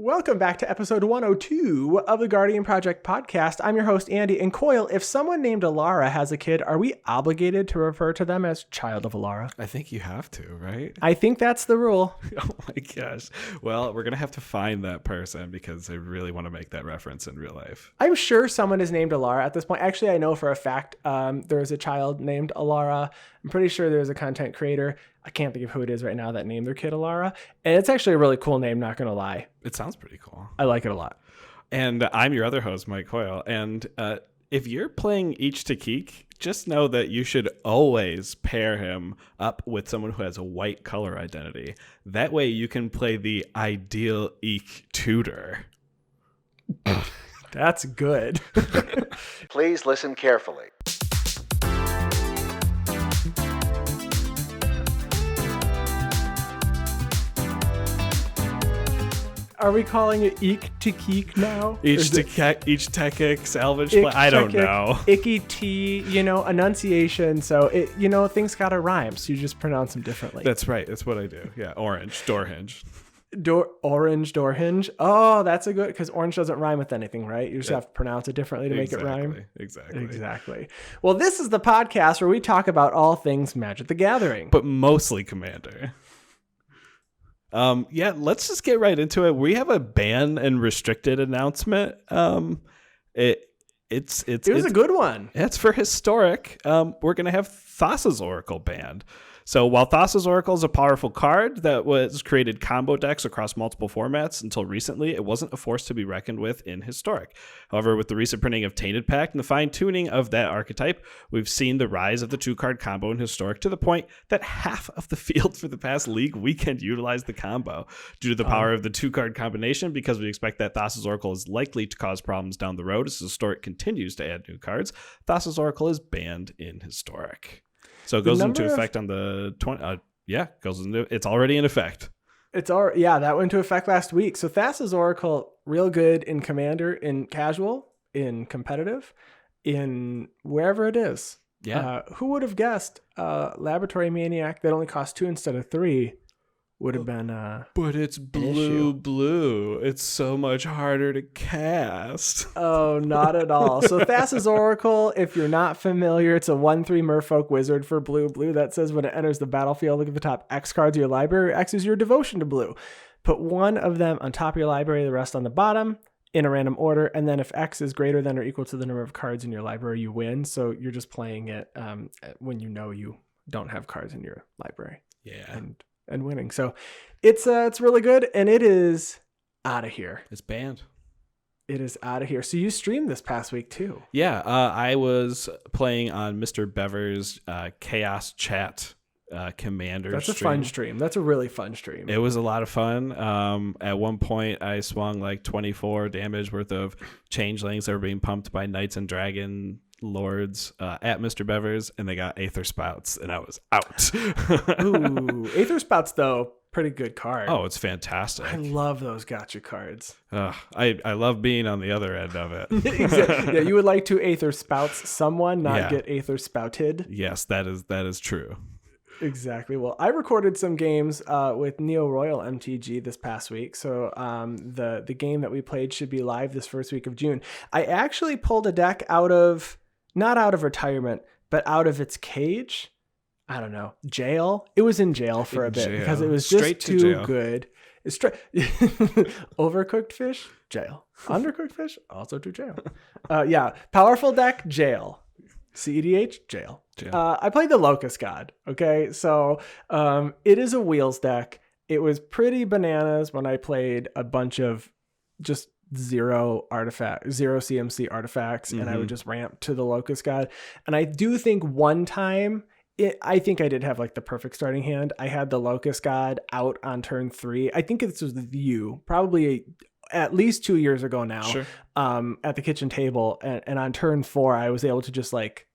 Welcome back to episode 102 of the Guardian Project podcast. I'm your host, Andy. And Coyle, if someone named Alara has a kid, are we obligated to refer to them as child of Alara? I think you have to, right? I think that's the rule. Oh my gosh. Well, we're going to have to find that person because I really want to make that reference in real life. I'm sure someone is named Alara at this point. Actually, I know for a fact there is a child named Alara. I'm pretty sure there's a content creator. I can't think of who it is right now that named their kid Alara. And it's actually a really cool name, not going to lie. It sounds pretty cool. I like it a lot. And I'm your other host, Mike Coyle. And if you're playing Each to Keek, just know that you should always pair him up with someone who has a white color identity. That way you can play the ideal Eek tutor. That's good. Please listen carefully. Are we calling it Eek to Keek now? Each Techic salvage play? I don't know. Icky T, enunciation. So, things got to rhyme. So you just pronounce them differently. That's right. That's what I do. Yeah. Orange, door hinge. Orange, door hinge. Oh, that's a good, because orange doesn't rhyme with anything, right? You just have to pronounce it differently to make it rhyme. Exactly. Well, this is the podcast where we talk about all things Magic the Gathering. But mostly Commander. Let's just get right into it. We have a ban and restricted announcement. It was a good one. It's for Historic. We're gonna have Thassa's Oracle banned. So while Thassa's Oracle is a powerful card that was created combo decks across multiple formats until recently, it wasn't a force to be reckoned with in Historic. However, with the recent printing of Tainted Pact and the fine-tuning of that archetype, we've seen the rise of the two-card combo in Historic to the point that half of the field for the past league weekend utilized the combo. Due to the power of the two-card combination, because we expect that Thassa's Oracle is likely to cause problems down the road as Historic continues to add new cards, Thassa's Oracle is banned in Historic. So it goes into effect on the 20. It's already in effect. That went into effect last week. So Thassa's Oracle, real good in Commander, in Casual, in Competitive, in wherever it is. Yeah. Who would have guessed Laboratory Maniac that only cost 2 instead of 3 would have been but it's blue. It's so much harder to cast. Oh, not at all. So Thassa's Oracle, if you're not familiar, it's a 1/3 Merfolk Wizard for blue. That says when it enters the battlefield, look at the top X cards of your library. X is your devotion to blue. Put one of them on top of your library, the rest on the bottom in a random order. And then if X is greater than or equal to the number of cards in your library, you win. So you're just playing it when you don't have cards in your library. Yeah. And winning. So it's really good, and it is out of here. It's banned. It is out of here. So you streamed this past week too. Yeah, I was playing on Mr. Bever's Chaos Chat Commander. That's a fun stream. That's a really fun stream. It was a lot of fun. At one point, I swung like 24 damage worth of changelings that were being pumped by Knights and Dragon Lords at Mr. Bever's, and they got Aether Spouts, and I was out. Ooh, Aether Spouts, though, pretty good card. Oh, it's fantastic. I love those gotcha cards. I love being on the other end of it. Exactly. Yeah, you would like to Aether Spouts someone, not get Aether Spouted. Yes, that is true. Exactly. Well, I recorded some games with Neo Royal MTG this past week. So the game that we played should be live this first week of June. I actually pulled a deck not out of retirement, but out of its cage. I don't know, jail. It was in jail for a bit because it was just too good. It's overcooked fish, jail. Undercooked fish, also to jail. Powerful deck, jail. CEDH, jail. I played the Locust God. Okay, so it is a wheels deck. It was pretty bananas when I played a bunch of just zero CMC artifacts, and I would just ramp to the Locust God. And I do think one time, I think I did have like the perfect starting hand. I had the Locust God out on turn 3. I think this was with you, probably at least 2 years ago now. Sure. At the kitchen table, and on turn 4, I was able to just like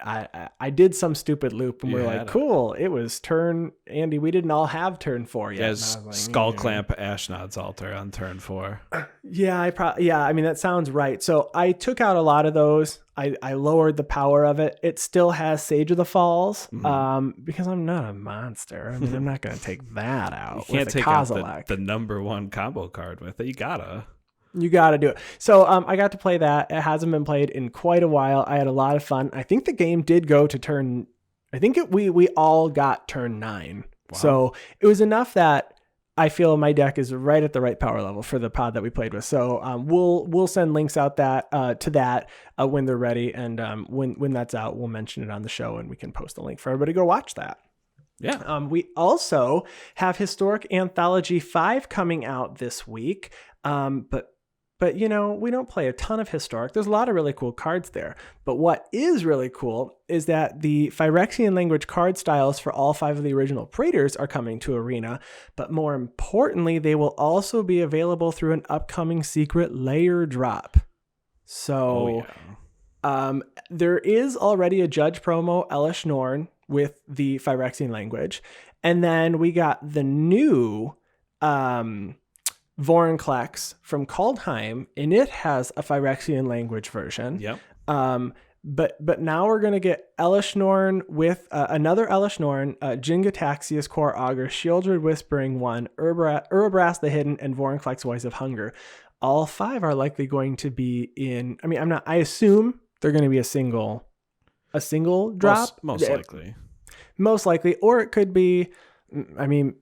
I did some stupid loop and we're like, cool, it was turn, Andy, we didn't all have turn 4 yet. Yes, like, Skull Clamp Ashnod's Altar on turn 4. Yeah, I mean, that sounds right. So I took out a lot of those. I lowered the power of it. It still has Sage of the Falls, because I'm not a monster. I mean, I'm not going to take that out. You can't take out the number 1 combo card with it. You gotta do it. So I got to play that. It hasn't been played in quite a while. I had a lot of fun. I think the game did go to turn. I think we all got turn 9. Wow. So it was enough that I feel my deck is right at the right power level for the pod that we played with. So we'll send links out to that when they're ready, and when that's out, we'll mention it on the show, and we can post the link for everybody to go watch that. Yeah. We also have Historic Anthology 5 coming out this week, but you know, we don't play a ton of Historic. There's a lot of really cool cards there. But what is really cool is that the Phyrexian language card styles for all 5 of the original Praetors are coming to Arena. But more importantly, they will also be available through an upcoming secret layer drop. So there is already a Judge promo, Elish Norn, with the Phyrexian language. And then we got the new Vorinclex from Kaldheim, and it has a Phyrexian language version. Yep. But now we're going to get Elish Norn with another Elish Norn, Jin-Gitaxias, Core Augur, Shieldred Whispering One, Urabrask the Hidden, and Vorinclex Voice of Hunger. All 5 are likely going to be in. I mean, I assume they're going to be a single drop. Most likely. Most likely, or it could be. I mean,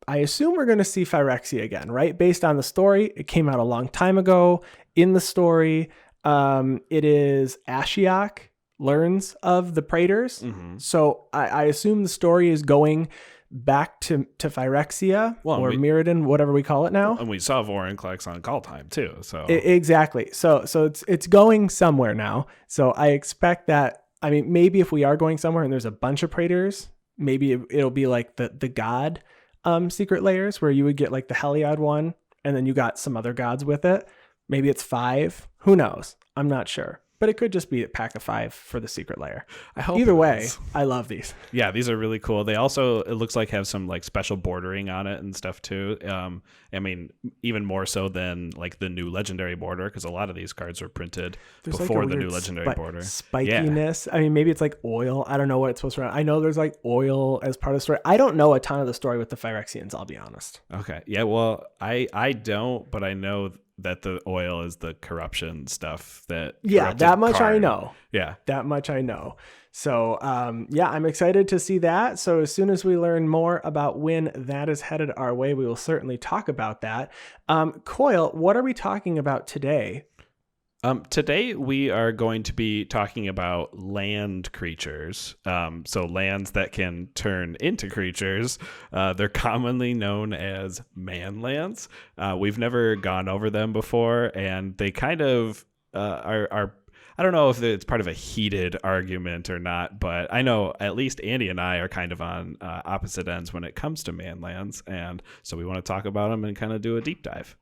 I assume we're going to see Phyrexia again, right? Based on the story, it came out a long time ago. In the story, it is Ashiok learns of the Praetors. Mm-hmm. So I assume the story is going back to Phyrexia or Mirrodin, whatever we call it now. And we saw Vorinclex on Kaldheim too. So exactly. So it's going somewhere now. So I expect that. I mean, maybe if we are going somewhere and there's a bunch of Praetors, maybe it'll be like the god secret layers where you would get like the Heliod one and then you got some other gods with it. Maybe it's 5. Who knows? I'm not sure. But it could just be a pack of 5 for the secret layer. I hope. Either way, I love these. Yeah, these are really cool. They also, it looks like, have some like special bordering on it and stuff too. I mean, even more so than like the new legendary border, because a lot of these cards were printed before the new legendary border. Spikiness. Yeah. I mean, maybe it's like oil. I don't know what it's supposed to be. I know there's like oil as part of the story. I don't know a ton of the story with the Phyrexians, I'll be honest. Okay. Yeah, well, I don't, but I know that the oil is the corruption stuff that that much card. I know. Yeah, that much I know. So I'm excited to see that. So as soon as we learn more about when that is headed our way, we will certainly talk about that. Coyle, what are we talking about today? Today we are going to be talking about land creatures. So lands that can turn into creatures. They're commonly known as man lands. We've never gone over them before, and they kind of are I don't know if it's part of a heated argument or not, but I know at least Andy and I are kind of on opposite ends when it comes to man lands, and so we want to talk about them and kind of do a deep dive.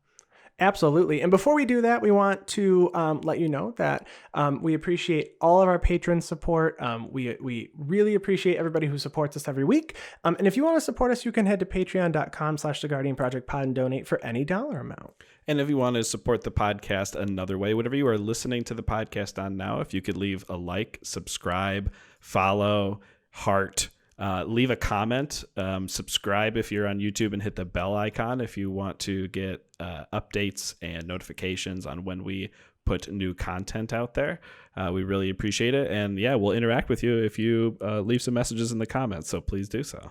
Absolutely. And before we do that, we want to let you know that we appreciate all of our patron support. We really appreciate everybody who supports us every week. And if you want to support us, you can head to patreon.com/theguardianprojectpod and donate for any dollar amount. And if you want to support the podcast another way, whatever you are listening to the podcast on now, if you could leave a like, subscribe, follow, heart, leave a comment, subscribe if you're on YouTube, and hit the bell icon if you want to get updates and notifications on when we put new content out there. We really appreciate it. And yeah, we'll interact with you if you leave some messages in the comments. So please do so.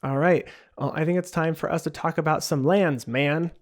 All right. Well, I think it's time for us to talk about some lands, man.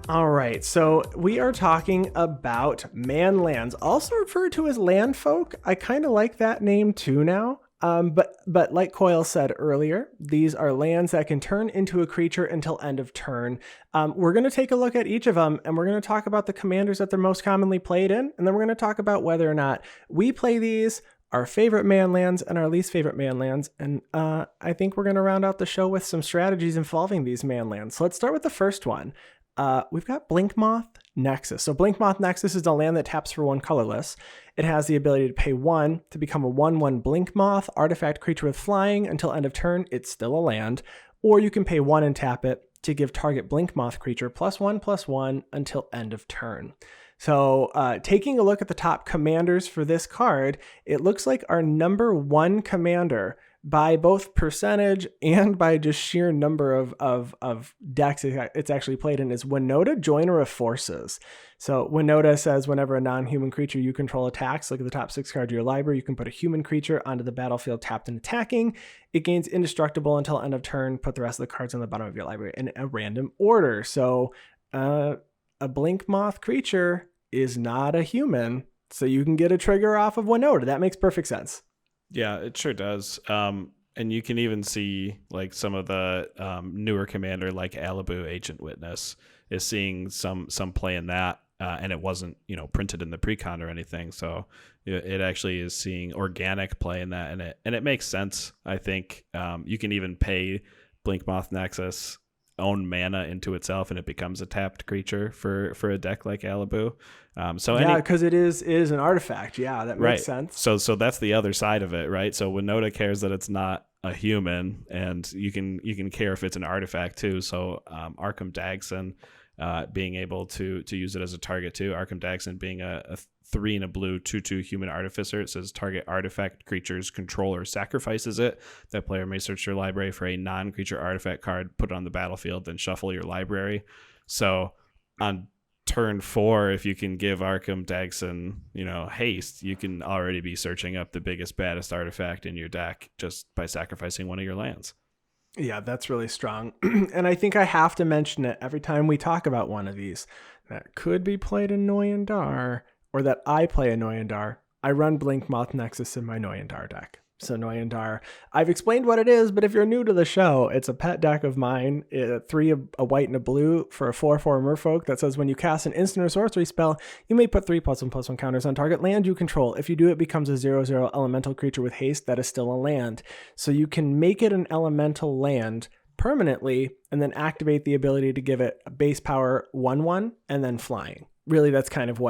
All right, so we are talking about man lands, also referred to as land folk. I kind of like that name too now. But like Coyle said earlier, these are lands that can turn into a creature until end of turn. We're going to take a look at each of them, and we're going to talk about the commanders that they're most commonly played in, and then we're going to talk about whether or not we play these our favorite man lands and our least favorite man lands. And I think we're going to round out the show with some strategies involving these man lands. So let's start with the first one. We've got Blinkmoth Nexus. So Blinkmoth Nexus is a land that taps for 1 colorless. It has the ability to pay 1 to become a 1/1 Blinkmoth artifact creature with flying. Until end of turn, it's still a land. Or you can pay 1 and tap it to give target Blinkmoth creature +1/+1 until end of turn. So taking a look at the top commanders for this card, it looks like our number 1 commander by both percentage and by just sheer number of decks it's actually played in is Winota, Joiner of Forces. So Winota says whenever a non-human creature you control attacks, look at the top 6 cards of your library, you can put a human creature onto the battlefield tapped and attacking. It gains indestructible until end of turn. Put the rest of the cards on the bottom of your library in a random order. So a Blinkmoth creature is not a human, so you can get a trigger off of Winota. That makes perfect sense. Yeah, it sure does. And you can even see like some of the newer commander like Alibu Agent Witness is seeing some play in that, and it wasn't printed in the precon or anything. So it actually is seeing organic play in that, and it makes sense. I think you can even pay Blinkmoth Nexus own mana into itself, and it becomes a tapped creature for a deck like Alibu. Because it is an artifact. Yeah, that makes sense. So that's the other side of it, right? So Winota cares that it's not a human, and you can care if it's an artifact too. So Arkham Dagson being able to use it as a target too. Arkham Dagson being a 3 and a blue 2/2 human artificer. It says target artifact creature's controller sacrifices it. That player may search your library for a non-creature artifact card, put it on the battlefield, then shuffle your library. So on turn 4, if you can give Arkham Dagson, haste, you can already be searching up the biggest, baddest artifact in your deck just by sacrificing one of your lands. Yeah, that's really strong. And I think I have to mention it every time we talk about one of these. That could be played in Noyandar, or that I play in Noyandar. I run Blinkmoth Nexus in my Noyandar deck. So Noyandar, I've explained what it is, but if you're new to the show, it's a pet deck of mine. 3 a white and a blue for a 4/4 merfolk that says when you cast an instant or sorcery spell, you may put 3 +1/+1 counters on target land you control. If you do, it becomes a 0/0 elemental creature with haste that is still a land. So you can make it an elemental land permanently and then activate the ability to give it a base power 1/1 and then flying. Really, that's kind of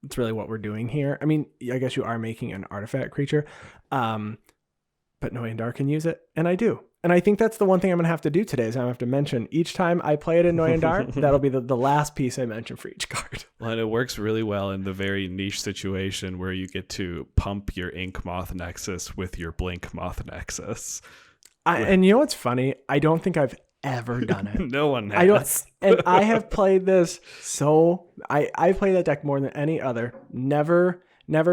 it's really what we're doing here. I mean, I guess you are making an artifact creature, but Noyandar can use it, and I do. And I think that's the one thing I'm going to have to do today is I'm going to have to mention each time I play it in Noyandar, that'll be the last piece I mention for each card. Well, and it works really well in the very niche situation where you get to pump your Inkmoth Nexus with your Blinkmoth Nexus. And you know what's funny? I don't think I've ever done it. No one has. I have played this I play that deck more than any other. Never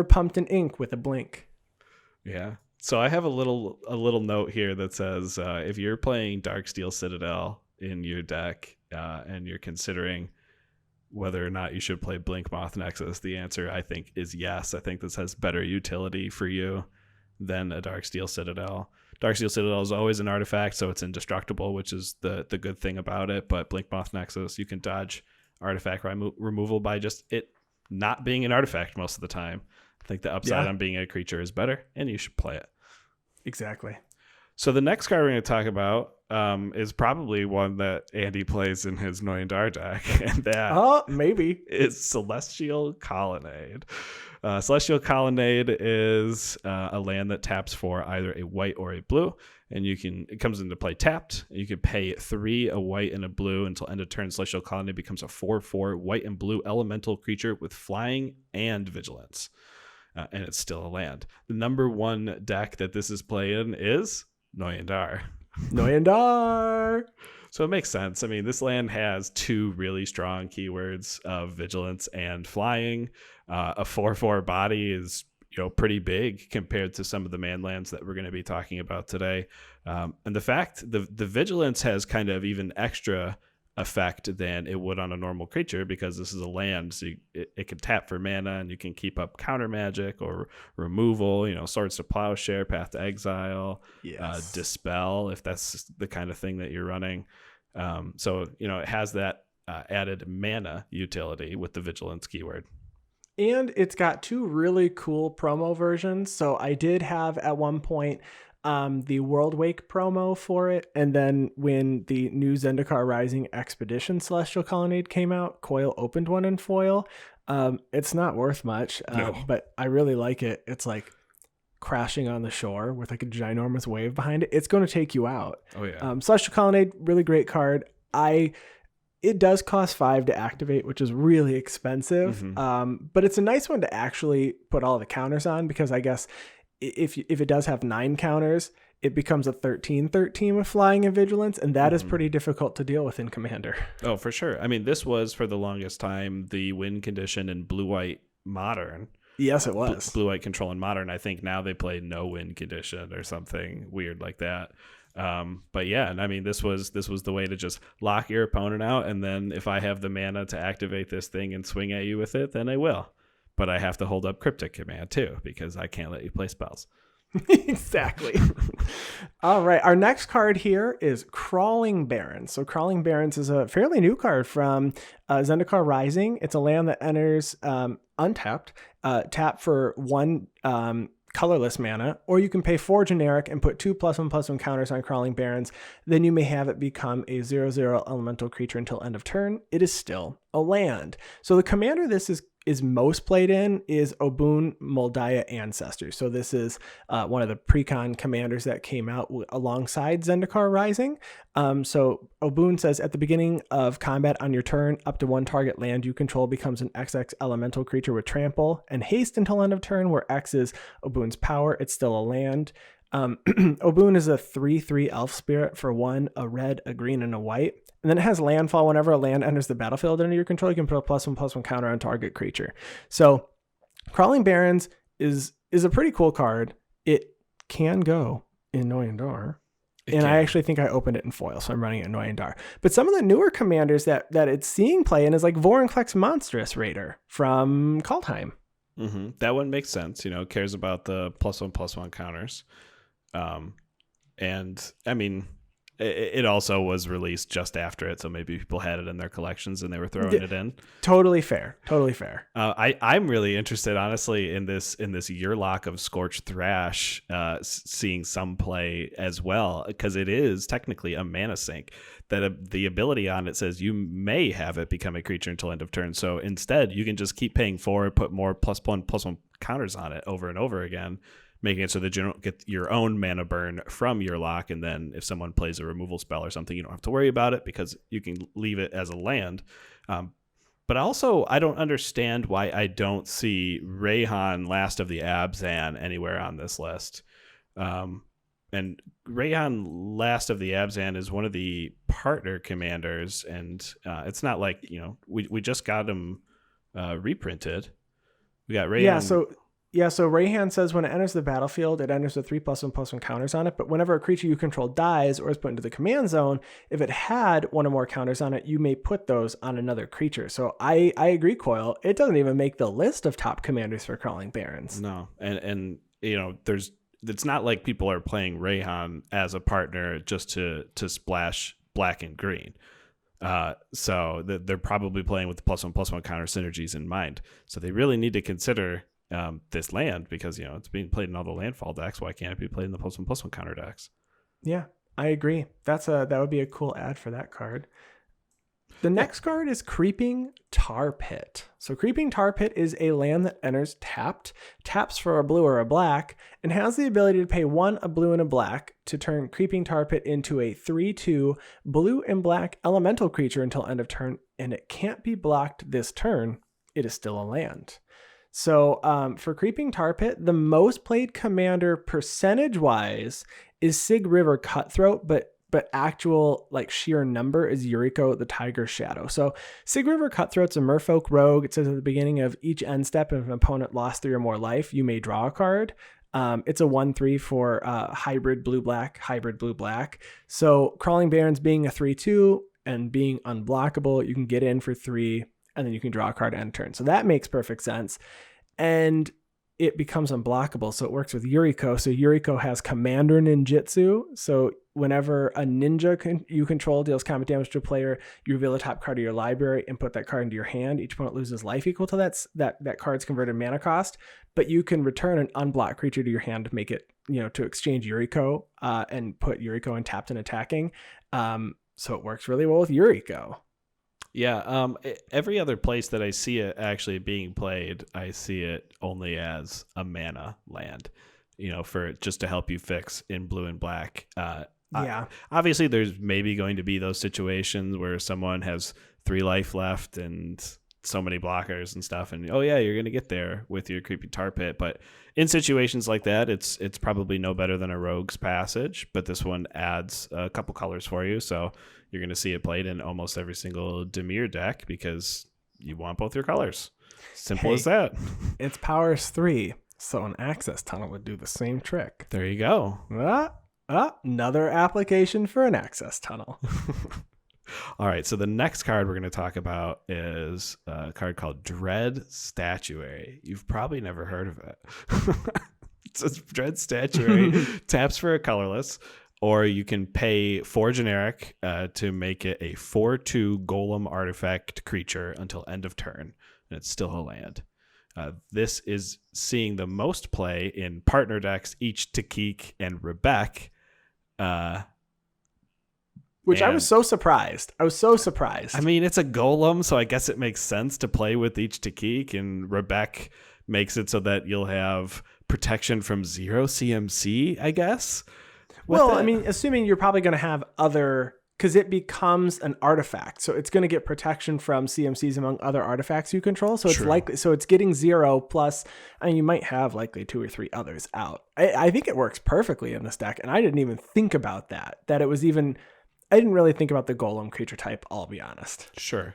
pumped an ink with a blink. Yeah. So I have a little note here that says if you're playing Darksteel Citadel in your deck and you're considering whether or not you should play Blinkmoth Nexus, the answer I think is yes. I think this has better utility for you than a Darksteel Citadel. Darksteel Citadel is always an artifact, so it's indestructible, which is the good thing about it. But Blinkmoth Nexus, you can dodge artifact removal by just it not being an artifact most of the time. I think the upside on being a creature is better, and you should play it. Exactly. So the next card we're going to talk about is probably one that Andy plays in his Noyandar deck, and that maybe is Celestial Colonnade. Celestial Colonnade is a land that taps for either a white or a blue, and it comes into play tapped. You can pay 3 a white and a blue until end of turn. Celestial Colonnade becomes a 4/4 white and blue elemental creature with flying and vigilance, and it's still a land. The number 1 deck that this is played in is Noyandar. So it makes sense. I mean, this land has 2 really strong keywords of vigilance and flying. A 4/4 body is pretty big compared to some of the man lands that we're going to be talking about today. And the fact the vigilance has kind of even extra effect than it would on a normal creature because this is a land, so it can tap for mana and you can keep up counter magic or removal, Swords to Plowshare, Path to Exile, Dispel if that's the kind of thing that you're running. So it has that added mana utility with the vigilance keyword. And it's got two really cool promo versions. So I did have at one point the World Wake promo for it. And then when the new Zendikar Rising Expedition Celestial Colonnade came out, Coil opened one in foil. It's not worth much, but I really like it. It's like crashing on the shore with like a ginormous wave behind it. It's going to take you out. Oh yeah. Celestial Colonnade, really great card. It does cost 5 to activate, which is really expensive. But it's a nice one to actually put all the counters on, because I guess if it does have 9 counters, it becomes a 13/13 with flying and vigilance, and that is pretty difficult to deal with in Commander. Oh, for sure. I mean, this was for the longest time the win condition in blue-white modern. Yes, it was. Blue-white control in modern. I think now they play no win condition or something weird like that. But yeah, and I mean, this was the way to just lock your opponent out, and then if I have the mana to activate this thing and swing at you with it, then I will. But I have to hold up Cryptic Command too, because I can't let you play spells. Exactly. All right, our next card here is Crawling Barrens. So Crawling Barrens is a fairly new card from Zendikar Rising. It's a land that enters untapped, tap for 1 colorless mana, or you can pay 4 generic and put 2 +1/+1 counters on Crawling Barrens. Then you may have it become a 0/0 elemental creature until end of turn. It is still a land. So the commander this is most played in is Obun Moldiah Ancestor. So this is one of the precon commanders that came out alongside Zendikar Rising. So Obun says, at the beginning of combat on your turn, up to 1 target land you control becomes an XX elemental creature with trample and haste until end of turn, where X is Obun's power. It's still a land. Obun is a 3/3 elf spirit for 1, a red, a green, and a white. And then it has landfall. Whenever a land enters the battlefield under your control, you can put a +1/+1 counter on target creature. So Crawling Barrens is a pretty cool card. It can go in Noyandar. And I actually think I opened it in foil, so I'm running it in Noyandar. But some of the newer commanders that it's seeing play in is like Vorinclex Monstrous Raider from Kaldheim. That one makes sense. Cares about the +1/+1 counters. And I mean, it also was released just after it, so maybe people had it in their collections and they were throwing it in. Totally fair. I'm really interested, honestly, in this Yearlock of Scorched Thrash, seeing some play as well, because it is technically a mana sink. That the ability on it says you may have it become a creature until end of turn. So instead, you can just keep paying 4, put more +1/+1 counters on it over and over again, making it so that you don't get your own mana burn from your lock, and then if someone plays a removal spell or something, you don't have to worry about it because you can leave it as a land. But also, I don't understand why I don't see Rayhan Last of the Abzan anywhere on this list. And Rayhan Last of the Abzan is one of the partner commanders, and it's not like, we just got him reprinted. We got Rayhan. So Rayhan says when it enters the battlefield, it enters with 3 +1/+1 counters on it. But whenever a creature you control dies or is put into the command zone, if it had 1 or more counters on it, you may put those on another creature. So I agree, Coil. It doesn't even make the list of top commanders for Crawling Barrens. No, and it's not like people are playing Rayhan as a partner just to splash black and green. So they're probably playing with the +1/+1 counter synergies in mind. So they really need to consider this land, because it's being played in all the landfall decks. Why can't it be played in the +1/+1 counter decks? Yeah, I agree. That would be a cool ad for that card. The next card is Creeping Tar Pit. So Creeping Tar Pit is a land that enters tapped, taps for a blue or a black, and has the ability to pay 1, a blue and a black, to turn Creeping Tar Pit into a 3/2 blue and black elemental creature until end of turn, and it can't be blocked this turn. It is still a land. So for Creeping Tar Pit, the most played commander percentage-wise is Sig River Cutthroat, but actual like sheer number is Yuriko the Tiger Shadow. So Sig River Cutthroat's a Merfolk rogue. It says at the beginning of each end step, if an opponent lost 3 or more life, you may draw a card. It's a 1/3 for hybrid blue-black. So Crawling Barrens being a 3/2 and being unblockable, you can get in for 3, and then you can draw a card end turn. So that makes perfect sense. And it becomes unblockable. So it works with Yuriko. So Yuriko has Commander Ninjutsu. So whenever a ninja you control deals combat damage to a player, you reveal the top card of your library and put that card into your hand. Each opponent loses life equal to that card's converted mana cost. But you can return an unblocked creature to your hand to make it, to exchange Yuriko and put Yuriko in tapped and attacking. So it works really well with Yuriko. Yeah, every other place that I see it actually being played, I see it only as a mana land, for just to help you fix in blue and black. Obviously, there's maybe going to be those situations where someone has 3 life left and so many blockers and stuff, and you're going to get there with your Creepy Tar Pit. But in situations like that, it's probably no better than a Rogue's Passage, but this one adds a couple colors for you, so you're going to see it played in almost every single Dimir deck because you want both your colors. Simple as that. It's powers 3, so an Access Tunnel would do the same trick. There you go. Another application for an Access Tunnel. All right, so the next card we're going to talk about is a card called Dread Statuary. You've probably never heard of it. It says Dread Statuary, taps for a colorless, or you can pay 4 generic to make it a 4/2 golem artifact creature until end of turn, and it's still a land. This is seeing the most play in partner decks, each Takik and Rebek. Which I was so surprised. I mean, it's a golem, so I guess it makes sense to play with each Takik, and Rebek makes it so that you'll have protection from 0 CMC, I guess. Well, I mean, assuming you're probably going to have other, because it becomes an artifact, so it's going to get protection from CMCs among other artifacts you control. So it's likely, so it's getting 0 plus, you might have likely 2 or 3 others out. I think it works perfectly in this deck, and I didn't even think about that it was even. I didn't really think about the golem creature type, I'll be honest. Sure.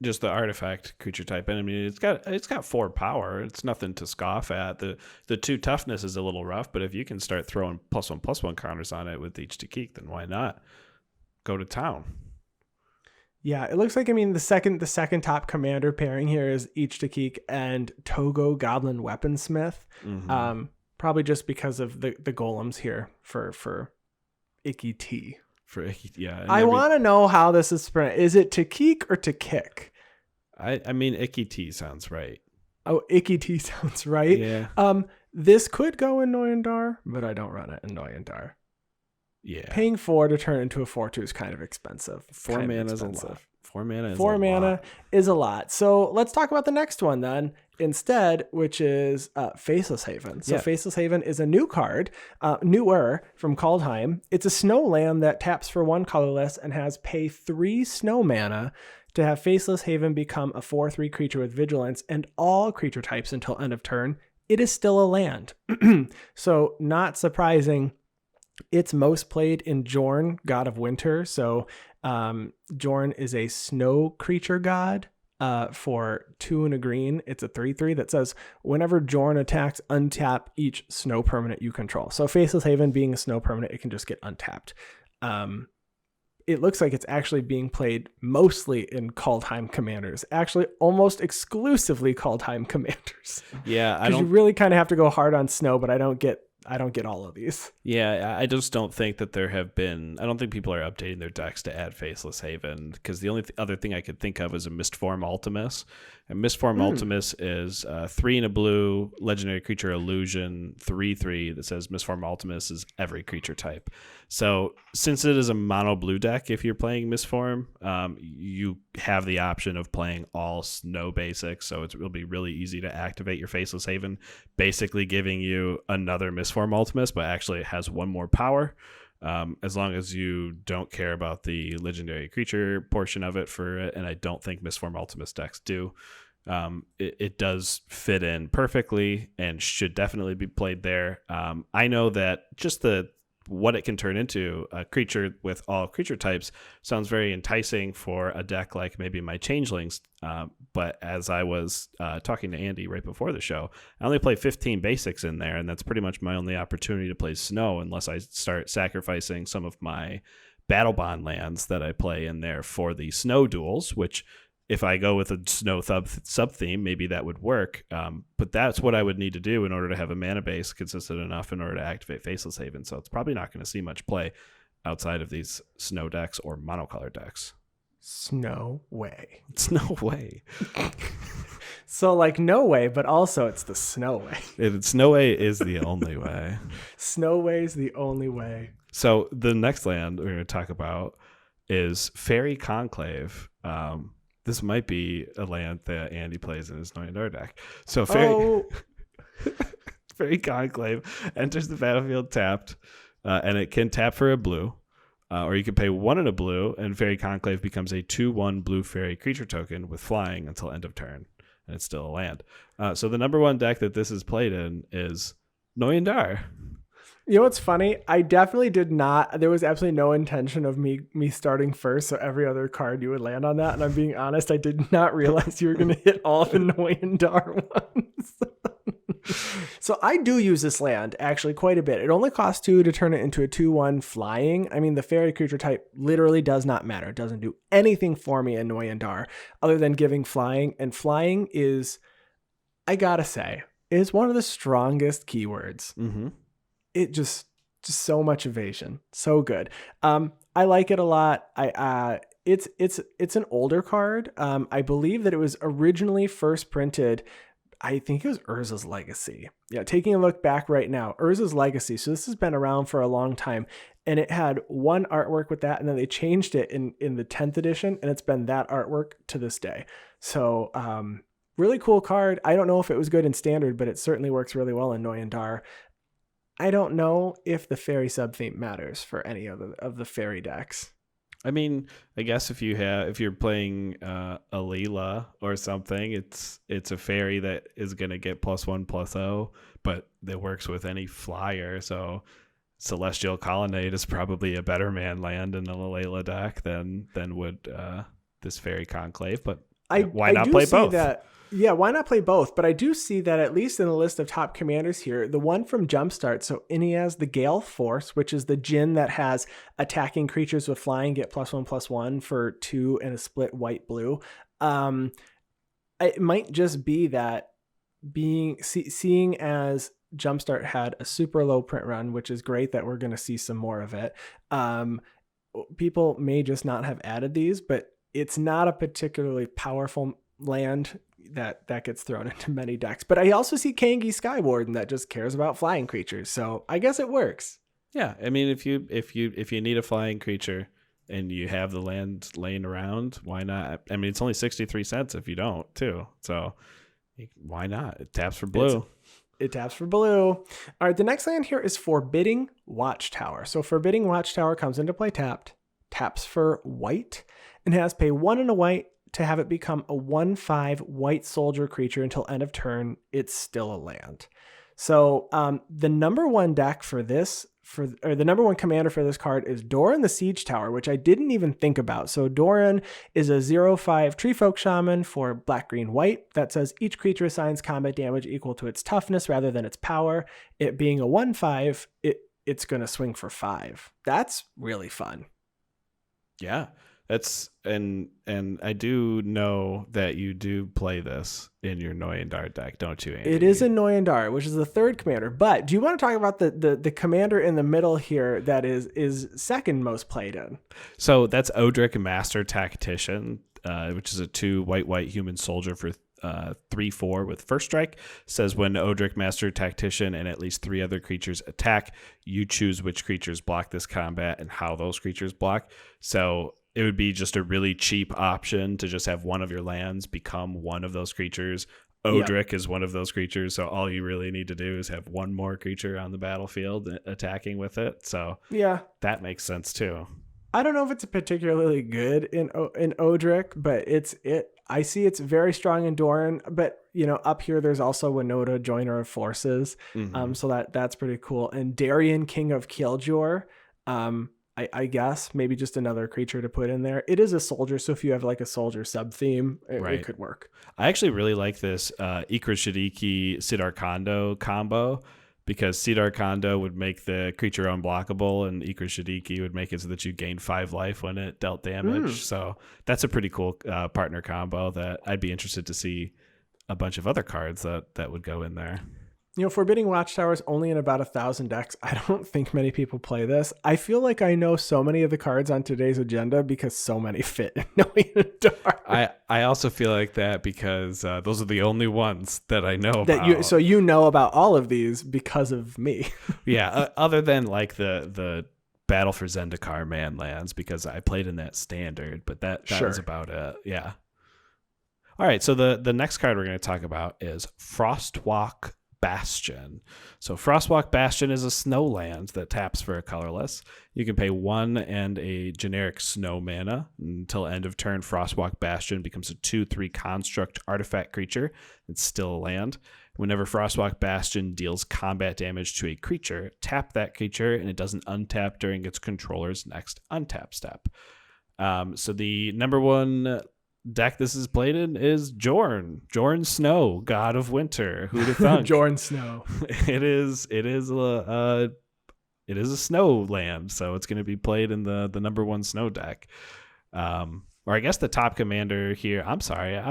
Just the artifact creature type. And I mean, it's got 4 power. It's nothing to scoff at. The 2 toughness is a little rough, but if you can start throwing +1/+1 counters on it with each Takik, then why not? Go to town. Yeah, it looks like, the second top commander pairing here is each Takik and Togo Goblin Weaponsmith. Mm-hmm. Probably just because of the golems here for Icky T. I want to know how this is pronounced. Is it Takik or Takik? I mean, Icky T sounds right. Oh, Icky T sounds right. Yeah. This could go in Noyandar, but I don't run it in Noyandar. Yeah. Paying 4 to turn into a 4/2 is kind of expensive. 4 mana is a lot. 4 mana is 4 mana is a lot. So let's talk about the next one then instead, which is Faceless Haven. So Faceless Haven is a new card, newer from Kaldheim. It's a snow land that taps for 1 colorless and has pay 3 snow mana to have Faceless Haven become a 4/3 creature with vigilance and all creature types until end of turn. It is still a land. So not surprising. It's most played in Jorn, God of Winter. So Jorn is a snow creature god for 2 and a green. It's a 3/3 that says whenever Jorn attacks, untap each snow permanent you control. So Faceless Haven being a snow permanent, it can just get untapped. It looks like it's actually being played mostly in Kaldheim Commanders. Actually, almost exclusively Kaldheim Commanders. Yeah, because you really kind of have to go hard on snow, but I don't get all of these. Yeah, I just don't think that I don't think people are updating their decks to add Faceless Haven, because the only other thing I could think of is a Mistform Ultimus. And Mistform Ultimus is 3 and a blue, legendary creature illusion, 3/3 that says Mistform Ultimus is every creature type. So since it is a mono blue deck, if you're playing Mistform, you have the option of playing all snow basics. So it'll be really easy to activate your Faceless Haven, basically giving you another Mistform Ultimus, but actually it has 1 more power. As long as you don't care about the legendary creature portion of it and I don't think Mistform Ultimus decks do. It does fit in perfectly and should definitely be played there. I know that just what it can turn into, a creature with all creature types, sounds very enticing for a deck like maybe my Changelings. But as I was talking to Andy right before the show, I only play 15 basics in there, and that's pretty much my only opportunity to play snow unless I start sacrificing some of my Battle Bond lands that I play in there for the snow duels, which if I go with a snow sub theme, maybe that would work. But that's what I would need to do in order to have a mana base consistent enough in order to activate Faceless Haven. So it's probably not going to see much play outside of these snow decks or monocolor decks. Snow way. It's no way. So like no way, but also it's the snow way. Snow way is the only way. Snow way is the only way. So the next land we're going to talk about is Fairy Conclave. This might be a land that Andy plays in his Noyandar deck. So Fairy Conclave enters the battlefield tapped, and it can tap for a blue, or you can pay 1 and a blue, and Fairy Conclave becomes a 2/1 blue fairy creature token with flying until end of turn, and it's still a land. So the number 1 deck that this is played in is Noyandar. You know what's funny? I definitely did not. There was absolutely no intention of me starting first. So every other card you would land on that. And I'm being honest, I did not realize you were going to hit all the Noyandar ones. So I do use this land actually quite a bit. It only costs 2 to turn it into a 2/1 flying. I mean, the fairy creature type literally does not matter. It doesn't do anything for me in Noyandar other than giving flying. And flying is, I gotta say, is one of the strongest keywords. Mm-hmm. It just so much evasion, so good. I like it a lot. It's an older card. I believe that it was originally first printed, I think it was Urza's Legacy. Yeah, taking a look back right now, Urza's Legacy. So this has been around for a long time, and it had one artwork with that, and then they changed it in the 10th edition, and it's been that artwork to this day. So really cool card. I don't know if it was good in Standard, but it certainly works really well in Noyandar. I don't know if the fairy sub-theme matters for any of the fairy decks. I mean, I guess if you're playing a Leela or something, it's a fairy that is going to get +1/+0, but that works with any flyer. So Celestial Colonnade is probably a better man land in a Leela deck than would this Fairy Conclave. But why not play both? Yeah, why not play both? But I do see that at least in the list of top commanders here, the one from Jumpstart, so Ineaz the Gale Force, which is the Djinn that has attacking creatures with flying get +1/+1 for 2 and a split white-blue. It might just be that seeing as Jumpstart had a super low print run, which is great that we're going to see some more of it. People may just not have added these, but it's not a particularly powerful land that gets thrown into many decks. But I also see Kangi Skywarden that just cares about flying creatures. So I guess it works. Yeah, I mean, if you need a flying creature and you have the land laying around, why not? I mean, it's only 63 cents if you don't, too. So why not? It taps for blue. It taps for blue. All right, the next land here is Forbidding Watchtower. So Forbidding Watchtower comes into play tapped, taps for white, and has pay 1 and a white to have it become a 1/5 white soldier creature until end of turn. It's still a land. So the number 1 deck for this, or the number 1 commander for this card is Doran the Siege Tower, which I didn't even think about. So Doran is a 0/5 Treefolk Shaman for black, green, white that says each creature assigns combat damage equal to its toughness rather than its power. It being a 1/5, it's going to swing for 5. That's really fun. Yeah. That's and I do know that you do play this in your Noyandar deck, don't you, Andy? It is in Noyandar, which is the 3rd commander. But do you want to talk about the commander in the middle here that is second most played in? So that's Odric Master Tactician, which is a 2 white human soldier for 3/4 with first strike. Says when Odric Master Tactician and at least 3 other creatures attack, you choose which creatures block this combat and how those creatures block. So it would be just a really cheap option to just have one of your lands become one of those creatures. Odric is one of those creatures, so all you really need to do is have one more creature on the battlefield attacking with it. So yeah, that makes sense too. I don't know if it's particularly good in Odric, but I see it's very strong in Doran. But up here there's also Winota, Joiner of Forces, so that's pretty cool. And Darien, King of Killjoy. I guess maybe just another creature to put in there. It is a soldier, so if you have like a soldier sub theme, it could work. I actually really like this Ikra Shadiki Sidar Kondo combo because Sidar Kondo would make the creature unblockable, and Ikra Shadiki would make it so that you gain 5 life when it dealt damage. So that's a pretty cool partner combo that I'd be interested to see a bunch of other cards that would go in there. Forbidding Watchtower is only in about 1,000 decks. I don't think many people play this. I feel like I know so many of the cards on today's agenda because so many fit in Knowing in the Dark. I also feel like that because those are the only ones that I know about. So you know about all of these because of me. Yeah, other than like the Battle for Zendikar man lands, because I played in that standard, but that was about it. Yeah. All right, so the next card we're going to talk about is Frostwalk Bastion. So Frostwalk Bastion is a snow land that taps for a colorless. You can pay 1 and a generic snow mana. Until end of turn, Frostwalk Bastion becomes a 2/3 construct artifact creature. It's still a land. Whenever Frostwalk Bastion deals combat damage to a creature, tap that creature and it doesn't untap during its controller's next untap step. So the number one deck this is played in is Jorn Snow, God of Winter. Who'd have thunk? Jorn Snow. It is a snow land, so it's going to be played in the number one snow deck. Or I guess the top commander here. I'm sorry,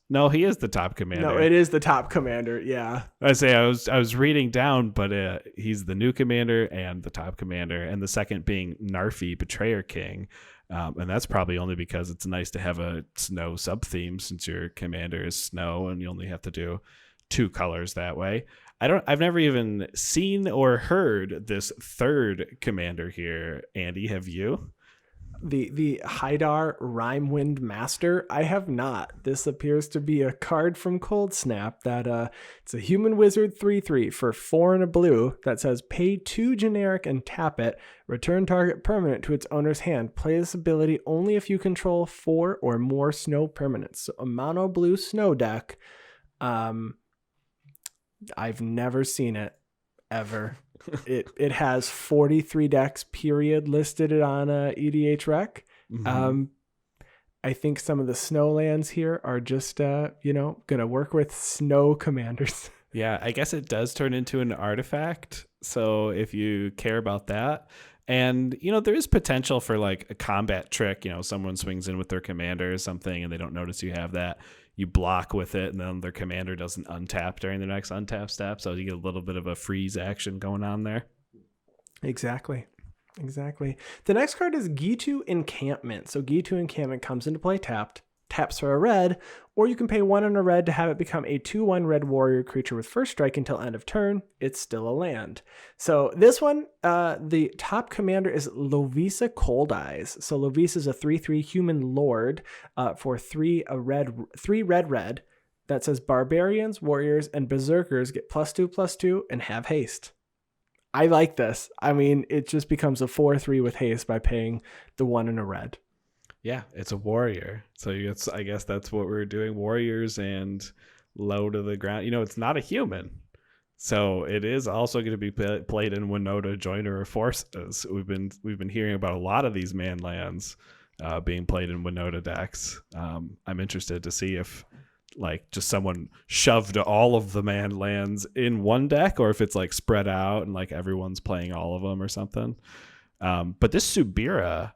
no, he is the top commander. No, it is the top commander. Yeah, I was reading down, but he's the new commander and the top commander, and the second being Narfi, Betrayer King. And that's probably only because it's nice to have a snow sub-theme since your commander is snow and you only have to do 2 colors that way. I've never even seen or heard this third commander here. Andy, have you? The Haidar Rhymewind Master. I have not. This appears to be a card from Cold Snap that it's a human wizard 3/3 for 4 and a blue that says pay 2 generic and tap it. Return target permanent to its owner's hand. Play this ability only if you control 4 or more snow permanents. So a mono blue snow deck. I've never seen it ever. It has 43 decks period listed on EDH Rec. Mm-hmm. I think some of the snow lands here are just gonna work with snow commanders. Yeah, I guess it does turn into an artifact, so if you care about that. And there is potential for like a combat trick. Someone swings in with their commander or something and they don't notice you have that. You block with it, and then their commander doesn't untap during the next untap step. So you get a little bit of a freeze action going on there. Exactly. The next card is Gitu Encampment. So Gitu Encampment comes into play tapped, taps for a red, or you can pay 1 and a red to have it become a 2/1 red warrior creature with first strike until end of turn. It's still a land. So this one, the top commander is Lovisa Cold Eyes. So Lovisa is a 3/3 human lord for 3 red that says barbarians, warriors, and berserkers get +2/+2 and have haste. I like this. I mean, it just becomes a 4/3 with haste by paying the 1 and a red. Yeah, it's a warrior. So I guess that's what we're doing. Warriors and low to the ground. It's not a human. So it is also going to be played in Winota Joiner of Forces. We've been hearing about a lot of these man lands being played in Winota decks. I'm interested to see if like just someone shoved all of the man lands in one deck, or if it's like spread out and like everyone's playing all of them or something. But this Subira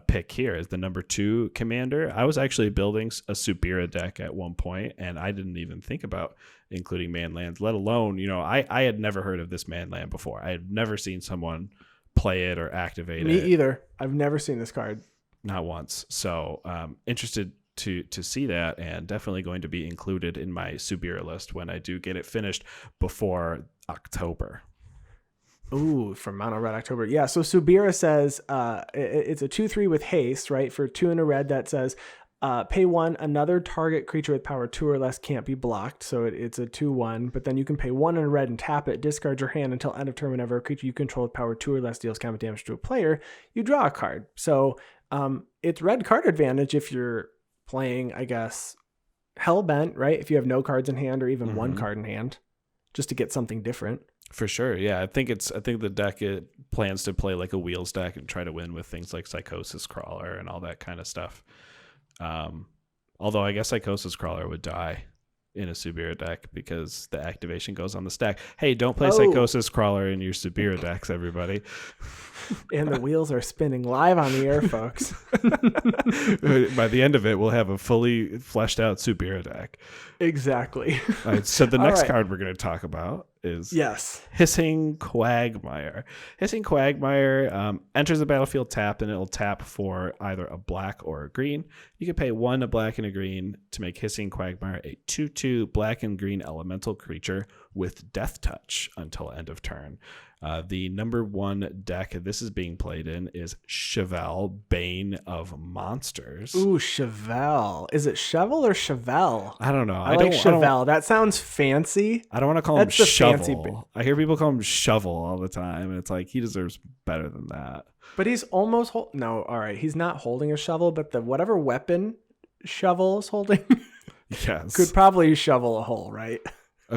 pick here is the number 2 commander. I was actually building a Subira deck at one point, and I didn't even think about including man lands, let alone, I had never heard of this man land before. I had never seen someone play it or activate it. Me either. I've never seen this card. Not once. So interested to see that, and definitely going to be included in my Subira list when I do get it finished before October. Ooh, from Mono Red October. Yeah, so Subira says it's a 2/3 with haste, right? For 2 and a red that says pay 1, another target creature with power 2 or less can't be blocked. So it's a 2/1, but then you can pay 1 and a red and tap it, discard your hand until end of turn. Whenever a creature you control with power 2 or less deals combat damage to a player, you draw a card. So it's red card advantage if you're playing, I guess, Hellbent, right? If you have no cards in hand or even one card in hand, just to get something different. For sure, yeah. I think the deck plans to play like a wheels deck and try to win with things like Psychosis Crawler and all that kind of stuff. Although I guess Psychosis Crawler would die. in a Subira deck because the activation goes on the stack. Hey, don't play Oh. Psychosis Crawler in your Subira decks, everybody. And the wheels are spinning live on the air, folks. By the end of it, we'll have a fully fleshed out Subira deck. Exactly. All right, so the All next right. card we're going to talk about is Yes. Hissing Quagmire. Hissing Quagmire enters the battlefield tapped, and it'll tap for either a black or a green. You can pay 1, a black and a green, to make Hissing Quagmire a 2/2 black and green elemental creature with Death Touch until end of turn. The number 1 deck this is being played in is Chevelle, Bane of Monsters. Ooh, Chevelle. Is it Chevel or Chevelle? I don't know. I like Chevelle. That sounds fancy. I don't want to call him That's the fancy Shovel. I hear people call him Shovel all the time, and it's like he deserves better than that. But he's almost no. All right, he's not holding a shovel, but the whatever weapon Shovel is holding Yes, could probably shovel a hole, right?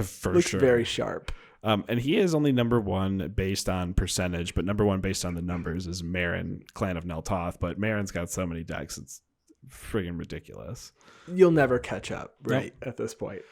for Looks sure. very sharp. And he is only number 1 based on percentage, but number 1 based on the numbers is Marin, Clan of Neltoth. But Marin's got so many decks, it's friggin' ridiculous. You'll never catch up, right? At this point.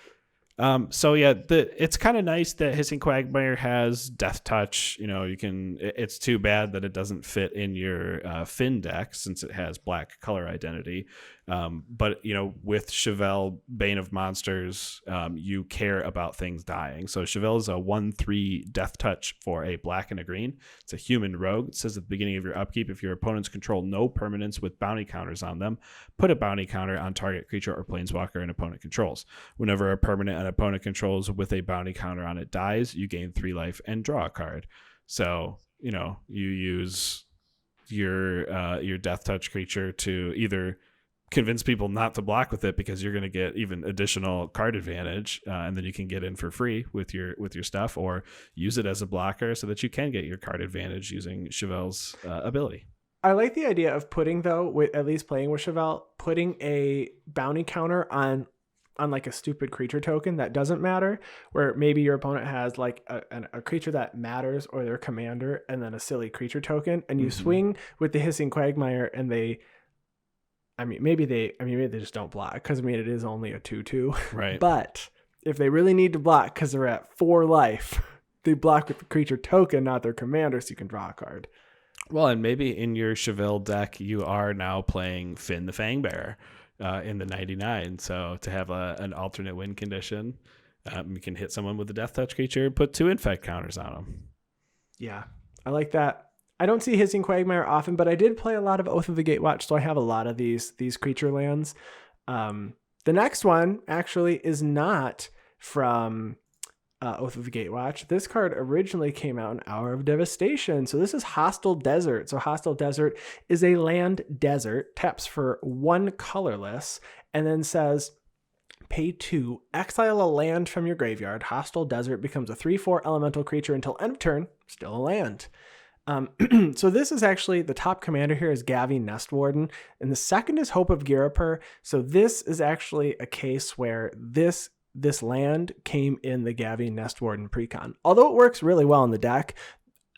So yeah, it's kind of nice that Hissing Quagmire has Death Touch. You know, it's too bad that it doesn't fit in your Finn deck since it has black color identity. But you know, with Chevelle, Bane of Monsters, you care about things dying. So Chevelle is a 1/3 Death Touch for a black and a green. It's a human rogue. It says at the beginning of your upkeep, if your opponents control no permanents with bounty counters on them, put a bounty counter on target creature or planeswalker an opponent controls. Whenever a permanent an opponent controls with a bounty counter on it dies, you gain 3 life and draw a card. So you know, you use your Death Touch creature to either convince people not to block with it because you're going to get even additional card advantage, and then you can get in for free with your stuff, or use it as a blocker so that you can get your card advantage using Chevelle's ability. I like the idea of putting, though, with at least playing with Chevelle, putting a bounty counter on like a stupid creature token that doesn't matter, where maybe your opponent has like a creature that matters or their commander and then a silly creature token, and you swing with the Hissing Quagmire and maybe they just don't block because it is only a 2/2. Right. But if they really need to block because they're at 4 life, they block with the creature token, not their commander, so you can draw a card. Well, and maybe in your Chevelle deck, you are now playing Finn the Fangbearer in the 99. So to have an alternate win condition, you can hit someone with a Death Touch creature and put 2 infect counters on them. Yeah, I like that. I don't see Hissing Quagmire often, but I did play a lot of Oath of the Gatewatch, so I have a lot of these creature lands. The next one actually is not from Oath of the Gatewatch. This card originally came out in Hour of Devastation. So this is Hostile Desert. So Hostile Desert is a land desert, taps for 1 colorless, and then says pay 2, exile a land from your graveyard. Hostile Desert becomes a 3/4 elemental creature until end of turn, still a land. So this is actually, the top commander here is Gavi Nestwarden, and the second is Hope of Girapur. So this is actually a case where this land came in the Gavi Nestwarden precon. Although it works really well in the deck,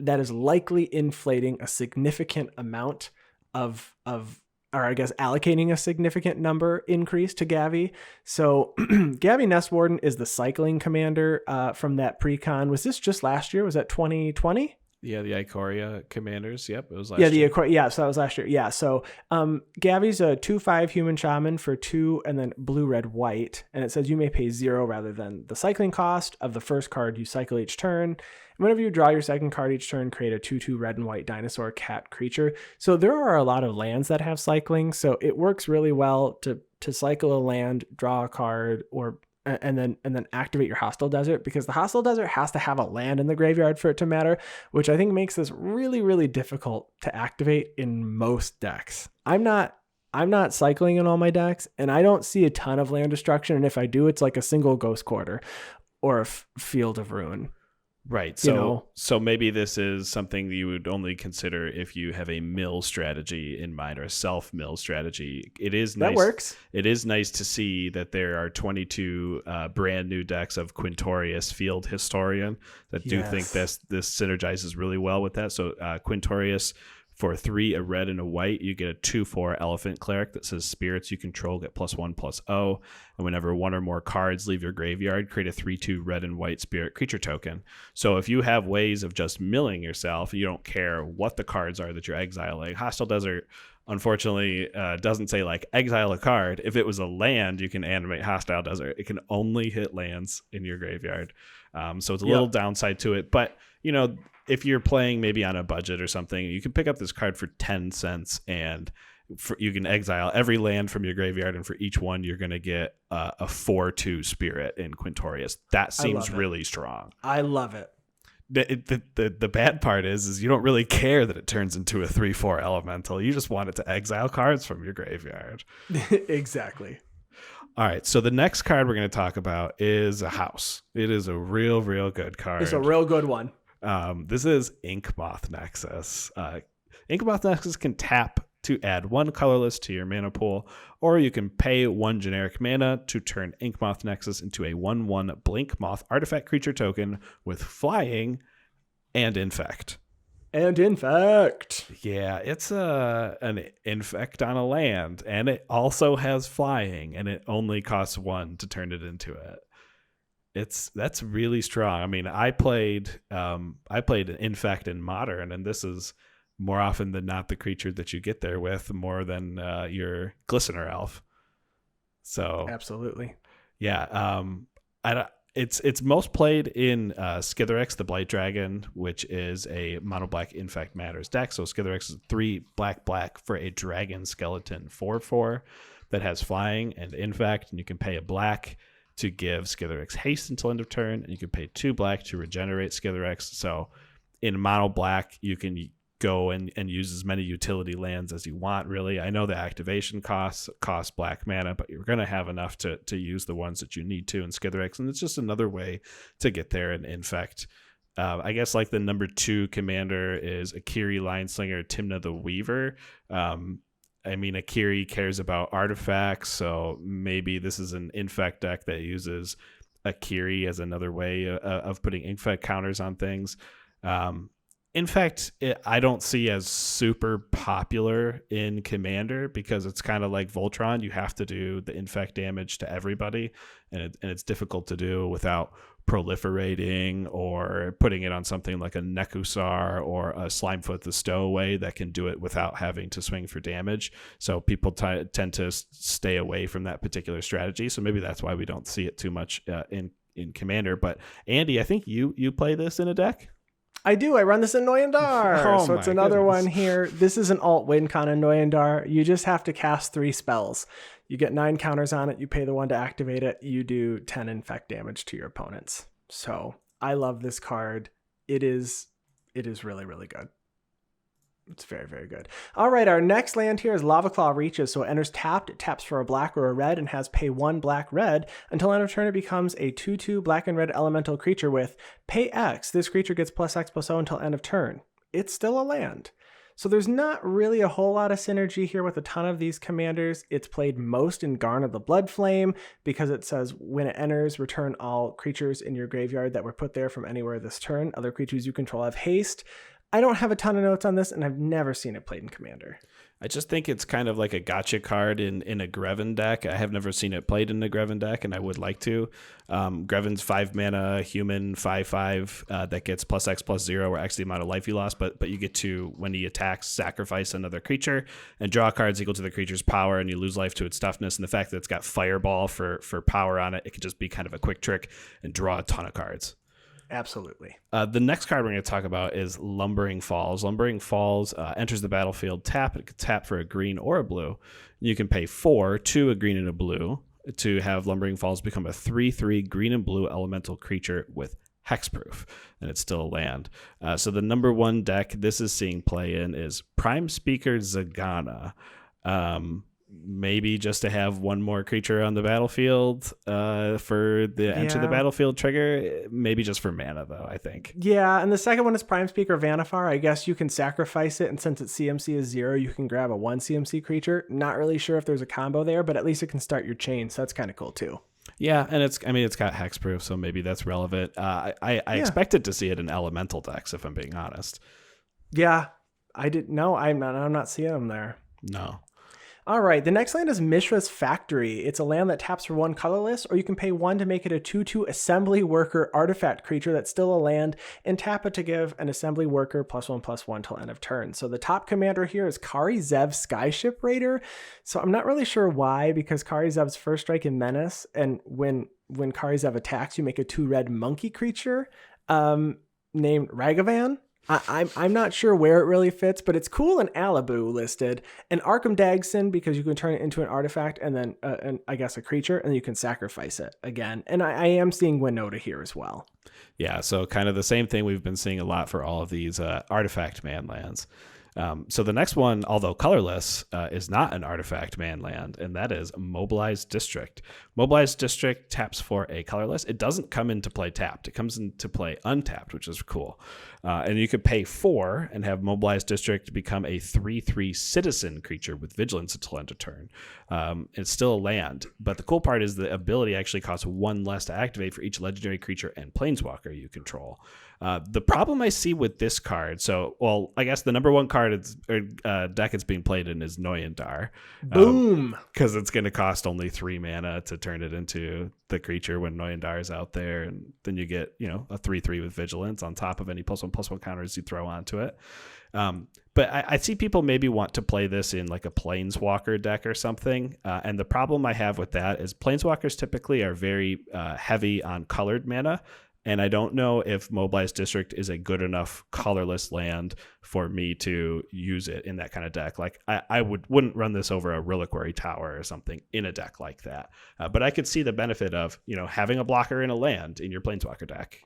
that is likely inflating a significant amount of or I guess allocating a significant number increase to Gavi. So Gavi Nestwarden is the cycling commander from that precon. Was this just last year? Was that 2020? Yeah, the Ikoria Commanders. Yep, it was last year. So that was last year. Yeah, so Gavi's a 2/5 human shaman for 2 and then blue, red, white. And it says you may pay 0 rather than the cycling cost of the first card you cycle each turn. And whenever you draw your second card each turn, create a 2/2 red and white dinosaur cat creature. So there are a lot of lands that have cycling. So it works really well to cycle a land, draw a card, and then activate your Hostile Desert, because the Hostile Desert has to have a land in the graveyard for it to matter, which I think makes this really, really difficult to activate in most decks. I'm not cycling in all my decks, and I don't see a ton of land destruction. And if I do, it's like a single Ghost Quarter or a Field of Ruin. Right. So maybe this is something you would only consider if you have a mill strategy in mind, or a self-mill strategy. It is nice. That works. It is nice to see that there are 22 brand new decks of Quintorius Field Historian that do think this synergizes really well with that. So Quintorius For 3, a red and a white, you get a 2/4 Elephant Cleric that says spirits you control get +1/+0. And whenever one or more cards leave your graveyard, create a 3/2 red and white spirit creature token. So if you have ways of just milling yourself, you don't care what the cards are that you're exiling. Hostile Desert, unfortunately, doesn't say like exile a card. If it was a land, you can animate Hostile Desert. It can only hit lands in your graveyard. So it's a little downside to it. But, you know, if you're playing maybe on a budget or something, you can pick up this card for 10 cents and you can exile every land from your graveyard. And for each one, you're going to get a 4/2 spirit in Quintorius. That seems really strong. I love it. The bad part is you don't really care that it turns into a 3/4 elemental. You just want it to exile cards from your graveyard. Exactly. All right, so the next card we're going to talk about is a house. It is a real good card. It's a real good one. This is Inkmoth Nexus. Inkmoth Nexus can tap to add 1 colorless to your mana pool, or you can pay 1 generic mana to turn Inkmoth Nexus into a 1/1 Blink Moth artifact creature token with flying and infect. And infect. Yeah, it's an infect on a land, and it also has flying, and it only costs 1 to turn it into it. That's really strong. I mean, I played an infect in Modern, and this is more often than not the creature that you get there with more than your Glistener Elf. So absolutely, yeah. It's most played in Skithiryx, the Blight Dragon, which is a mono black Infect Matters deck. So Skithiryx is 3 black for a dragon skeleton 4/4 that has flying and infect, and you can pay a black to give Skithiryx haste until end of turn, and you can pay 2 black to regenerate Skithiryx. So in mono black, you can go and use as many utility lands as you want, really. I know the activation cost black mana, but you're going to have enough to use the ones that you need to in Skithiryx, and it's just another way to get there and infect. I guess like the number 2 commander is Akiri Lineslinger Timna the Weaver. I mean, Akiri cares about artifacts, so maybe this is an infect deck that uses Akiri as another way of putting infect counters on things. Infect, I don't see as super popular in Commander because it's kind of like Voltron. You have to do the infect damage to everybody, and it's difficult to do without proliferating or putting it on something like a Nekusar or a Slimefoot the Stowaway that can do it without having to swing for damage. So people tend to stay away from that particular strategy. So maybe that's why we don't see it too much in Commander. But Andy, I think you play this in a deck? I do. I run this in Noyandar. So it's another one here. This is an alt win con in Noyandar. You just have to cast 3 spells. You get 9 counters on it. You pay the 1 to activate it. You do 10 infect damage to your opponents. So I love this card. It is really, really good. It's very, very good. All right, our next land here is Lavaclaw Reaches. So it enters tapped, it taps for a black or a red, and has pay 1 black-red. Until end of turn, it becomes a 2/2 black and red elemental creature with pay X. This creature gets +X/+0 until end of turn. It's still a land. So there's not really a whole lot of synergy here with a ton of these commanders. It's played most in Garn of the Bloodflame because it says when it enters, return all creatures in your graveyard that were put there from anywhere this turn. Other creatures you control have haste. I don't have a ton of notes on this, and I've never seen it played in Commander. I just think it's kind of like a gotcha card in a Greven deck. I have never seen it played in a Greven deck, and I would like to. Greven's 5 mana human 5/5 that gets +X/+0 or X the amount of life you lost, but you get to, when he attacks, sacrifice another creature and draw cards equal to the creature's power, and you lose life to its toughness. And the fact that it's got Fireball for power on it, it could just be kind of a quick trick and draw a ton of cards. Absolutely. The next card we're going to talk about is Lumbering Falls. Lumbering Falls enters the battlefield tap. It can tap for a green or a blue. You can pay 4, 2 a green and a blue to have Lumbering Falls become a 3/3 green and blue elemental creature with hexproof, and it's still a land. So the number 1 deck this is seeing play in is Prime Speaker Zagana. Maybe just to have 1 more creature on the battlefield for the enter the battlefield trigger. Maybe just for mana, though, I think. Yeah, and the second one is Prime Speaker Vannifar. I guess you can sacrifice it, and since its CMC is 0, you can grab a 1 CMC creature. Not really sure if there's a combo there, but at least it can start your chain, so that's kind of cool, too. Yeah, and it's got hexproof, so maybe that's relevant. I expected to see it in elemental decks, if I'm being honest. Yeah, I didn't know. I'm not seeing them there. No. All right, the next land is Mishra's Factory. It's a land that taps for 1 colorless, or you can pay 1 to make it a 2/2 assembly worker artifact creature that's still a land, and tap it to give an assembly worker +1/+1 till end of turn. So the top commander here is Kari Zev Skyship Raider. So I'm not really sure why, because Kari Zev's first strike in Menace, and when Kari Zev attacks, you make a 2-red monkey creature named Ragavan. I'm not sure where it really fits, but it's cool in Alibu listed. And Arkham Dagson, because you can turn it into an artifact and then, I guess, a creature, and you can sacrifice it again. And I am seeing Winota here as well. Yeah, so kind of the same thing we've been seeing a lot for all of these artifact man lands. So the next one, although colorless, is not an artifact man land, and that is Mobilized District. Mobilized District taps for a colorless. It doesn't come into play tapped. It comes into play untapped, which is cool. And you could pay 4 and have Mobilized District become a 3/3 citizen creature with vigilance until end of turn. It's still a land, but the cool part is the ability actually costs 1 less to activate for each legendary creature and planeswalker you control. The problem I see with this card, I guess the number 1 card deck it's being played in is Noyandar. Boom! Because it's going to cost only 3 mana to turn it into the creature when Noyandar is out there, and then you get a 3/3 with vigilance on top of any +1/+1 counters you throw onto it. But I see people maybe want to play this in like a Planeswalker deck or something. And the problem I have with that is Planeswalkers typically are very heavy on colored mana. And I don't know if Mobilized District is a good enough colorless land for me to use it in that kind of deck. Like I wouldn't run this over a Reliquary Tower or something in a deck like that. But I could see the benefit of, having a blocker in a land in your Planeswalker deck.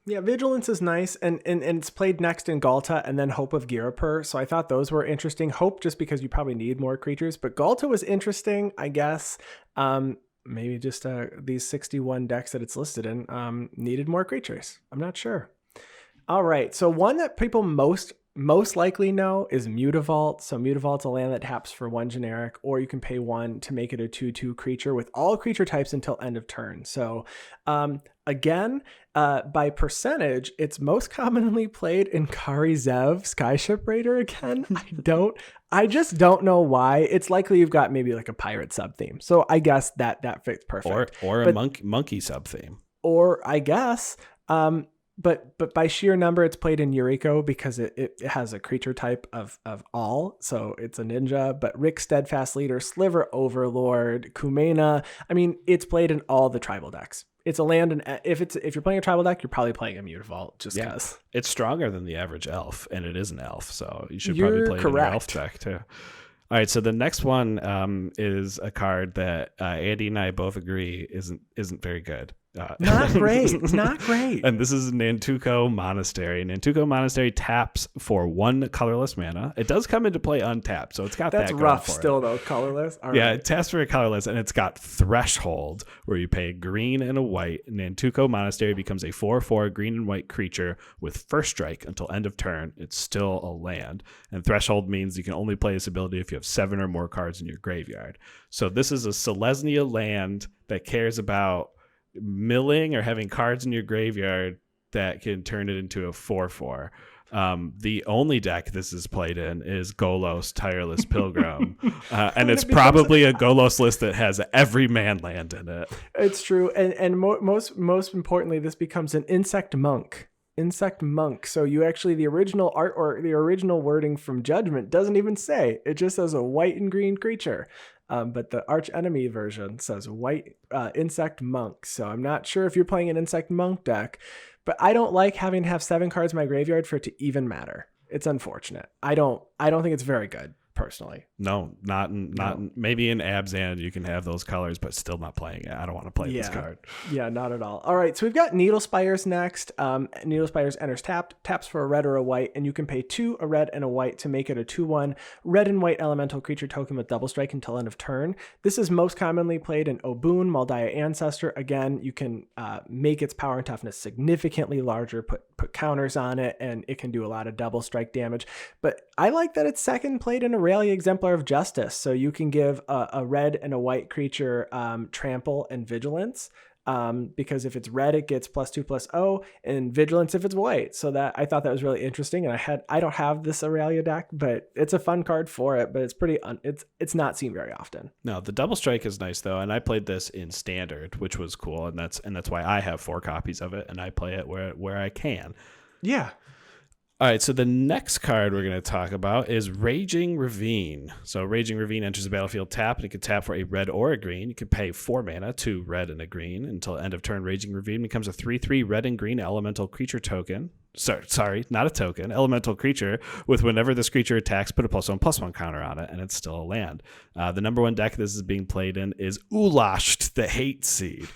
Yeah, Vigilance is nice, and it's played next in Galta and then Hope of Girapur, so I thought those were interesting. Hope just because you probably need more creatures, but Galta was interesting, I guess. Maybe just these 61 decks that it's listed in needed more creatures. I'm not sure. All right, so one that people most likely know is Mutavault. So Mutavault's a land that taps for 1 generic, or you can pay 1 to make it a 2/2 creature with all creature types until end of turn. So again, by percentage, it's most commonly played in Kari Zev Skyship Raider again. I just don't know why. It's likely you've got maybe like a pirate sub theme. So I guess that fits perfect. Or a monkey sub theme. Or I guess, but by sheer number, it's played in Yuriko because it has a creature type of all. So it's a ninja, but Rick Steadfast Leader, Sliver Overlord, Kumena. I mean, it's played in all the tribal decks. It's a land, and if you're playing a tribal deck, you're probably playing a Mutavault just because. It's stronger than the average elf, and it is an elf, so you should probably play it in your elf deck too. All right, so the next one is a card that Andy and I both agree isn't very good. Not great. Not great. And this is Nantuko Monastery. Nantuko Monastery taps for 1 colorless mana. It does come into play untapped, so it's got that's that going rough for still it. Though, colorless. All yeah, right. it taps for a colorless, and it's got Threshold, where you pay a green and a white. Nantuko Monastery becomes a 4/4 green and white creature with first strike until end of turn. It's still a land. And Threshold means you can only play this ability if you have 7 or more cards in your graveyard. So this is a Selesnya land that cares about milling or having cards in your graveyard that can turn it into a 4/4. The only deck this is played in is Golos Tireless Pilgrim, and it's probably a Golos list that has every man land in it. It's true, and most importantly, this becomes an insect monk. So you actually, the original art or the original wording from Judgment doesn't even say. It just says a white and green creature. But the arch enemy version says white insect monk. So I'm not sure if you're playing an insect monk deck, but I don't like having to have 7 cards in my graveyard for it to even matter. It's unfortunate. I don't think it's very good personally. No, not maybe in Abzan you can have those colors, but still not playing it. I don't want to play this card. Yeah, not at all. All right, so we've got Needlespires next. Needlespires enters taps for a red or a white, and you can pay 2, a red and a white, to make it a 2/1 red and white elemental creature token with double strike until end of turn. This is most commonly played in Obun, Maldaya Ancestor. Again, you can make its power and toughness significantly larger, put counters on it, and it can do a lot of double strike damage. But I like that it's second played in Aurelia Exemplar of Justice, so you can give a red and a white creature trample and vigilance. because if it's red, it gets +2/+0, and vigilance if it's white. So that I thought that was really interesting. And I don't have this Aurelia deck, but it's a fun card for it. But it's pretty it's not seen very often. No, the double strike is nice though, and I played this in standard, which was cool, and that's why I have 4 copies of it, and I play it where I can. Yeah. All right, so the next card we're going to talk about is Raging Ravine. So Raging Ravine enters the battlefield tapped, and it can tap for a red or a green. You can pay 4 mana, 2 red and a green. Until end of turn, Raging Ravine becomes a 3/3 red and green elemental creature token. Sorry, not a token. Elemental creature with whenever this creature attacks, put a +1/+1 counter on it, and it's still a land. The number 1 deck this is being played in is Ulasht, the Hate Seed.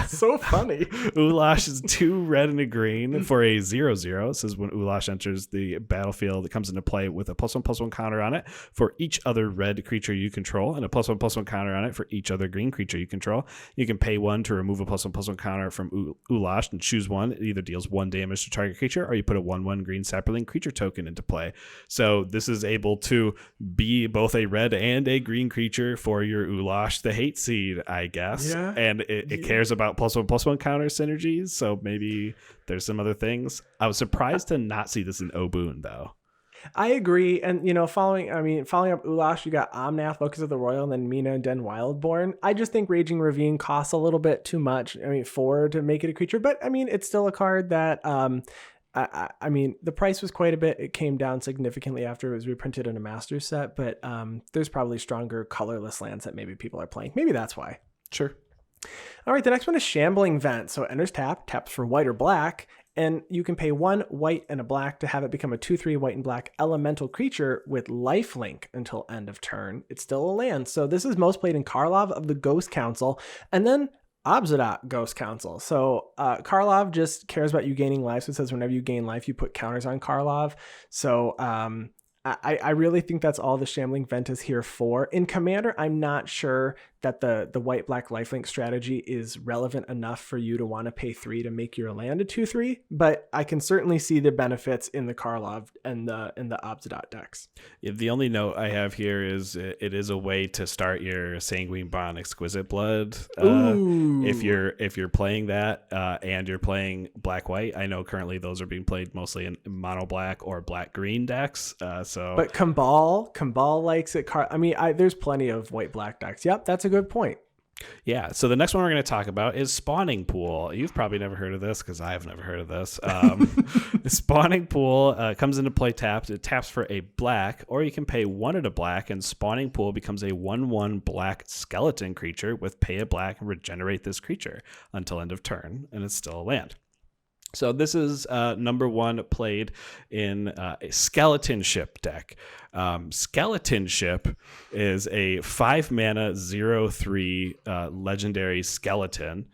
So funny. Ulash is 2 red and a green for a 0/0. It says when Ulash enters the battlefield, it comes into play with a +1/+1 counter on it for each other red creature you control, and a +1/+1 counter on it for each other green creature you control. You can pay 1 to remove a +1/+1 counter from Ulash and choose 1. It either deals 1 damage to target creature, or you put a 1/1 green sapperling creature token into play. So this is able to be both a red and a green creature for your Ulash, the Hate Seed, I guess. Yeah. And it cares about +1/+1 counter synergies, so maybe there's some other things. I was surprised to not see this in Oboon, though. I agree. And, following up Ulash, you got Omnath, Locus of the Royal, and then Mina and Den Wildborn. I just think Raging Ravine costs a little bit too much. 4 to make it a creature, but it's still a card that, the price was quite a bit. It came down significantly after it was reprinted in a master set, but there's probably stronger colorless lands that maybe people are playing. Maybe that's why. Sure. All right, the next one is Shambling Vent. So it enters taps for white or black, and you can pay 1 white and a black to have it become a 2/3 white and black elemental creature with lifelink until end of turn. It's still a land. So this is most played in Karlov of the Ghost Council, and then Obzedat Ghost Council. So Karlov just cares about you gaining life. So it says whenever you gain life, you put counters on Karlov. So I really think that's all the Shambling Vent is here for. In Commander, I'm not sure that the white-black lifelink strategy is relevant enough for you to want to pay 3 to make your land a 2/3, but I can certainly see the benefits in the Karlov and the Obzedat decks. Yeah, the only note I have here is it is a way to start your Sanguine Bond Exquisite Blood. If you're playing that and you're playing black-white, I know currently those are being played mostly in mono-black or black-green decks. But Kambal likes it. There's plenty of white-black decks. Yep, that's a good point. Yeah, so the next one we're going to talk about is Spawning Pool. You've probably never heard of this because I've never heard of this. The Spawning Pool comes into play tapped. It taps for a black, or you can pay 1 and a black, and Spawning Pool becomes a 1/1 black skeleton creature with pay a black and regenerate this creature until end of turn, and it's still a land. So this is number 1 played in a Skeleton Ship deck. Skeleton Ship is a 5 mana 0/3 legendary skeleton.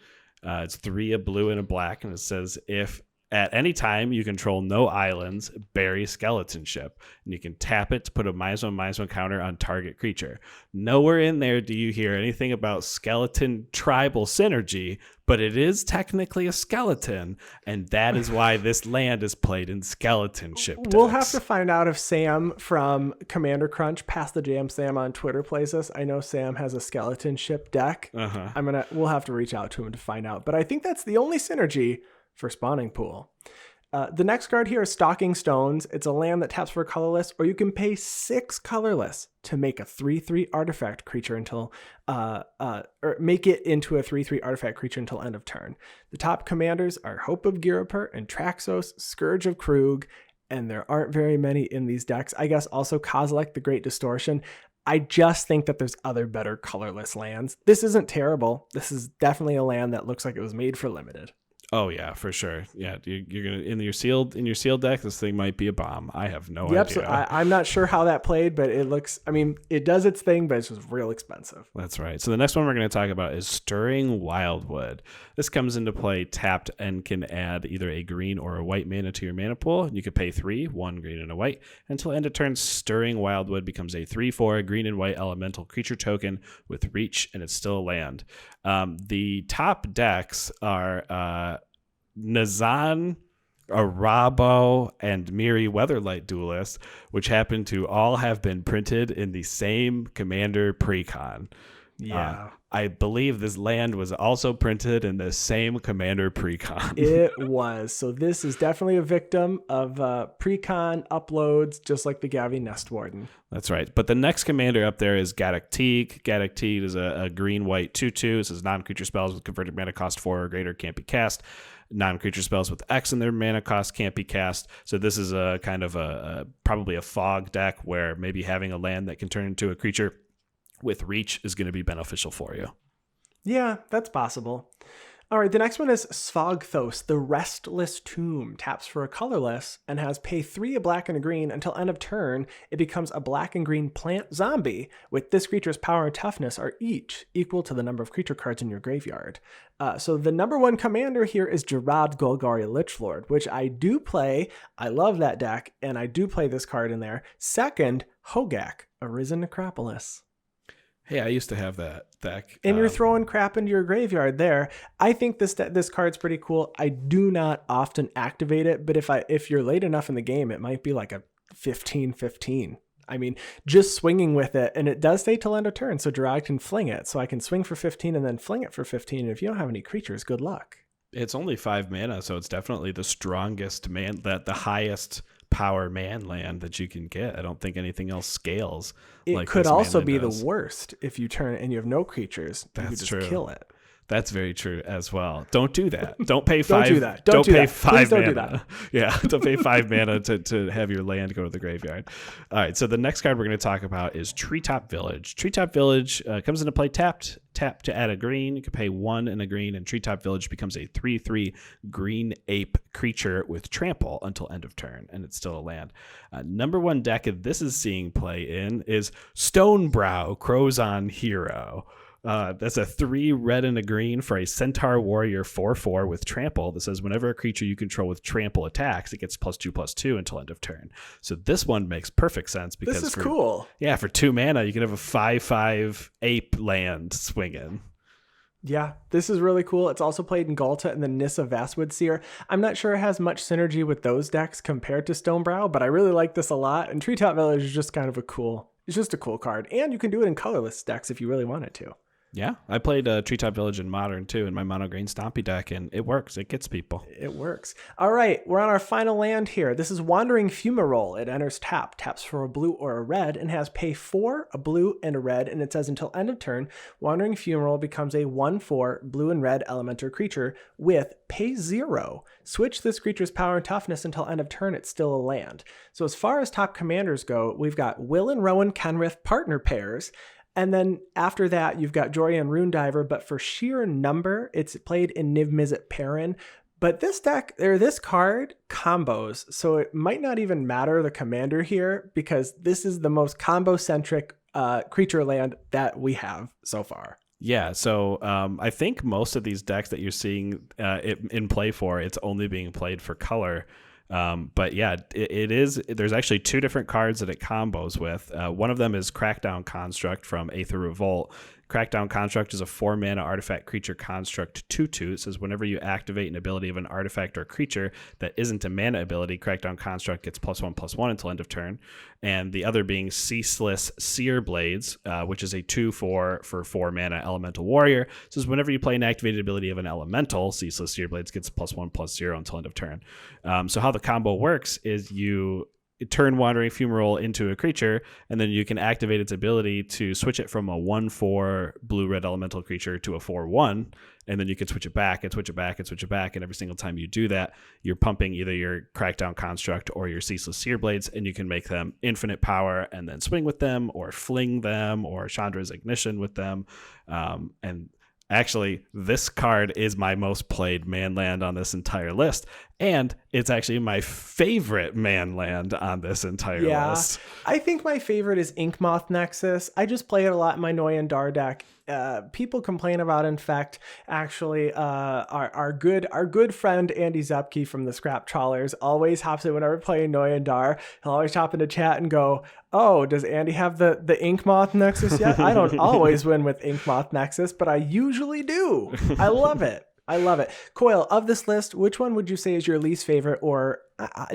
It's 3 a blue and a black, and it says if at any time you control no islands, bury Skeleton Ship, and you can tap it to put a -1/-1 counter on target creature. Nowhere in there do you hear anything about skeleton tribal synergy, but it is technically a skeleton, and that is why this land is played in Skeleton Ship decks. We'll have to find out if Sam from Commander Crunch, Pass the Jam Sam on Twitter, plays this. I know Sam has a Skeleton Ship deck. We'll have to reach out to him to find out, but I think that's the only synergy for Spawning Pool. The next card here is Stalking Stones. It's a land that taps for colorless, or you can pay 6 colorless to make a 3/3 artifact creature until or make it into a 3/3 artifact creature until end of turn. The top commanders are Hope of Girapur and Traxos, Scourge of Krug, and there aren't very many in these decks. I guess also Kozilek, the Great Distortion. I just think that there's other better colorless lands. This isn't terrible. This is definitely a land that looks like it was made for limited. Oh yeah, for sure. Yeah, you're gonna in your sealed deck. This thing might be a bomb. I have no idea. So I'm not sure how that played, but it looks. It does its thing, but it's just real expensive. That's right. So the next one we're going to talk about is Stirring Wildwood. This comes into play tapped and can add either a green or a white mana to your mana pool. You could pay 3, 1 green and a white. Until end of turn, Stirring Wildwood becomes a 3/4 green and white elemental creature token with reach, and it's still a land. The top decks are Nazan, Arabo, and Miri Weatherlight Duelist, which happen to all have been printed in the same Commander Precon. Yeah. I believe this land was also printed in the same Commander Precon. It was. So this is definitely a victim of Precon uploads, just like the Gavi Nest Warden. That's right. But the next commander up there is Gaddock Teeg. Gaddock Teeg is a green-white 2/2. It says non-creature spells with converted mana cost 4 or greater can't be cast. Non-creature spells with X in their mana cost can't be cast. So this is a kind of probably a fog deck where maybe having a land that can turn into a creature with reach is going to be beneficial for you. Yeah, that's possible. All right, the next one is Svogthos, the Restless Tomb. Taps for a colorless and has pay 3 a black and a green until end of turn. It becomes a black and green plant zombie with this creature's power and toughness are each equal to the number of creature cards in your graveyard. So the number 1 commander here is Gerard Golgari Lichlord, which I do play. I love that deck, and I do play this card in there. Second, Hogak, Arisen Necropolis. Hey, I used to have that deck. And you're throwing crap into your graveyard there. I think this card's pretty cool. I do not often activate it, but if you're late enough in the game, it might be like a 15-15. I mean, just swinging with it, and it does stay till end of turn, so Gerard can fling it. So I can swing for 15 and then fling it for 15. And if you don't have any creatures, good luck. It's only 5 mana, so it's definitely the strongest the highest power man land that you can get. I don't think anything else scales. It could also be the worst if you turn it and you have no creatures. That's you could just true. Kill it. That's very true as well. Don't do that. Don't pay 5. Don't do that. Don't pay that. 5 Please mana. Don't do that. Yeah, don't pay 5 mana to have your land go to the graveyard. All right, so the next card we're going to talk about is Treetop Village. Treetop Village comes into play tapped. Tap to add a green. You can pay 1 and a green, and Treetop Village becomes a 3/3 green ape creature with trample until end of turn, and it's still a land. Number 1 deck this is seeing play in is Stonebrow Crozon Hero. That's a 3 red and a green for a Centaur Warrior 4/4 with trample that says whenever a creature you control with trample attacks, it gets +2/+2 until end of turn. So this one makes perfect sense because this is cool. Yeah, for 2 mana, you can have a 5/5 ape land swinging. Yeah, this is really cool. It's also played in Galta and the Nissa Vastwood Seer. I'm not sure it has much synergy with those decks compared to Stonebrow, but I really like this a lot. And Treetop Village is just kind of it's just a cool card. And you can do it in colorless decks if you really wanted to. Yeah, I played Treetop Village in Modern too in my mono green Stompy deck, and it works. It gets people. It works. All right, we're on our final land here. This is Wandering Fumarole. It enters taps for a blue or a red, and has pay 4, a blue, and a red, and it says until end of turn, Wandering Fumarole becomes a 1/4 blue and red elemental creature with pay 0. Switch this creature's power and toughness until end of turn. It's still a land. So as far as top commanders go, we've got Will and Rowan Kenrith partner pairs. And then after that, you've got Jorian Runediver, but for sheer number, it's played in Niv Mizzet Perrin. But this card combos, so it might not even matter the commander here because this is the most combo-centric creature land that we have so far. Yeah, so I think most of these decks that you're seeing it in play for, it's only being played for color. But yeah, it is. There's actually 2 different cards that it combos with. One of them is Crackdown Construct from Aether Revolt. Crackdown Construct is a 4 mana artifact creature construct 2/2. It says whenever you activate an ability of an artifact or creature that isn't a mana ability, Crackdown Construct gets +1/+1 until end of turn. And the other being Ceaseless Seer Blades, which is a 2/4 for 4 mana elemental warrior. It says whenever you play an activated ability of an elemental, Ceaseless Seer Blades gets +1/+0 until end of turn. So how the combo works is you turn Wandering Fumarole into a creature, and then you can activate its ability to switch it from a 1/4 blue-red elemental creature to a 4/1, and then you can switch it back and switch it back and switch it back, and every single time you do that, you're pumping either your Crackdown Construct or your Ceaseless Seer Blades, and you can make them infinite power and then swing with them, or fling them, or Chandra's Ignition with them, and actually, this card is my most played man land on this entire list, and it's actually my favorite man land on this entire list. I think my favorite is Inkmoth Nexus. I just play it a lot in my Noyan Dar deck. People complain about Infect. Actually, our good friend Andy Zupke from the Scrap Trawlers always hops in whenever playing Noyan Dar. He'll always hop into chat and go, "Oh, does Andy have the Inkmoth Nexus yet?" I don't always win with Inkmoth Nexus, but I usually do. I love it. I love it. Coil, of this list, which one would you say is your least favorite, or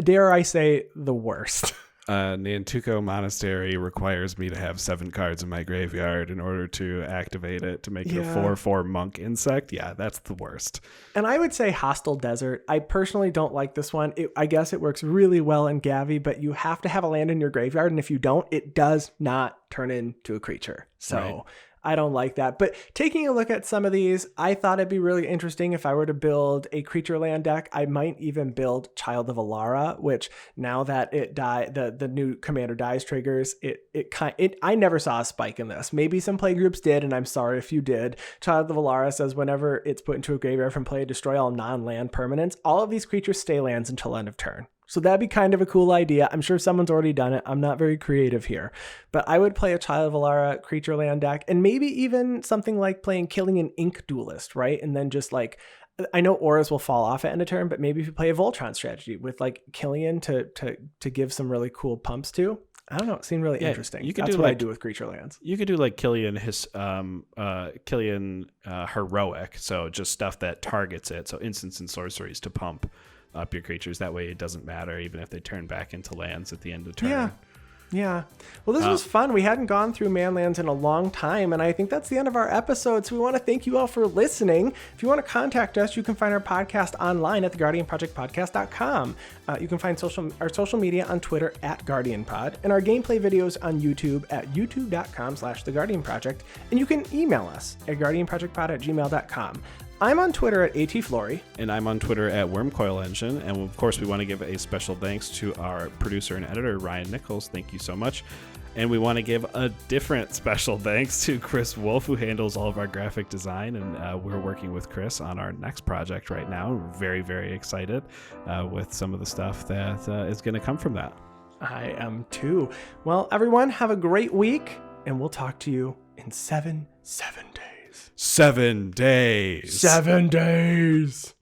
dare I say the worst? Nantuko Monastery requires me to have 7 cards in my graveyard in order to activate it to make it a 4/4 monk insect. Yeah, that's the worst. And I would say Hostile Desert. I personally don't like this one. I guess it works really well in Gavi, but you have to have a land in your graveyard, and if you don't, it does not turn into a creature. So Right. I don't like that. But taking a look at some of these, I thought it'd be really interesting if I were to build a creature land deck. I might even build Child of Alara, which now that the new Commander Dies triggers, I never saw a spike in this. Maybe some play groups did, and I'm sorry if you did. Child of Alara says whenever it's put into a graveyard from play, destroy all non-land permanents. All of these creatures stay lands until end of turn. So that'd be kind of a cool idea. I'm sure someone's already done it. I'm not very creative here. But I would play a Child of Alara creature land deck, and maybe even something like playing Killing an Ink Duelist, right? And then just like, I know auras will fall off at end of turn, but maybe if you play a Voltron strategy with like Killian to give some really cool pumps to. I don't know. It seemed really interesting. That's what I do with creature lands. You could do like Killian Heroic, so just stuff that targets it. So instants and sorceries to pump up your creatures. That way it doesn't matter even if they turn back into lands at the end of turn. Yeah. Well, this was fun. We hadn't gone through Manlands in a long time, and I think that's the end of our episode. So we want to thank you all for listening. If you want to contact us, you can find our podcast online at theguardianprojectpodcast.com. You can find our social media on Twitter at GuardianPod, and our gameplay videos on YouTube at youtube.com/theguardianproject. And you can email us at guardianprojectpod@gmail.com. I'm on Twitter at ATFlory. And I'm on Twitter at WormCoilEngine. And of course, we want to give a special thanks to our producer and editor, Ryan Nichols. Thank you so much. And we want to give a different special thanks to Chris Wolf, who handles all of our graphic design. And we're working with Chris on our next project right now. We're very, very excited with some of the stuff that is going to come from that. I am too. Well, everyone, have a great week, and we'll talk to you in 7 days. 7 days. 7 days.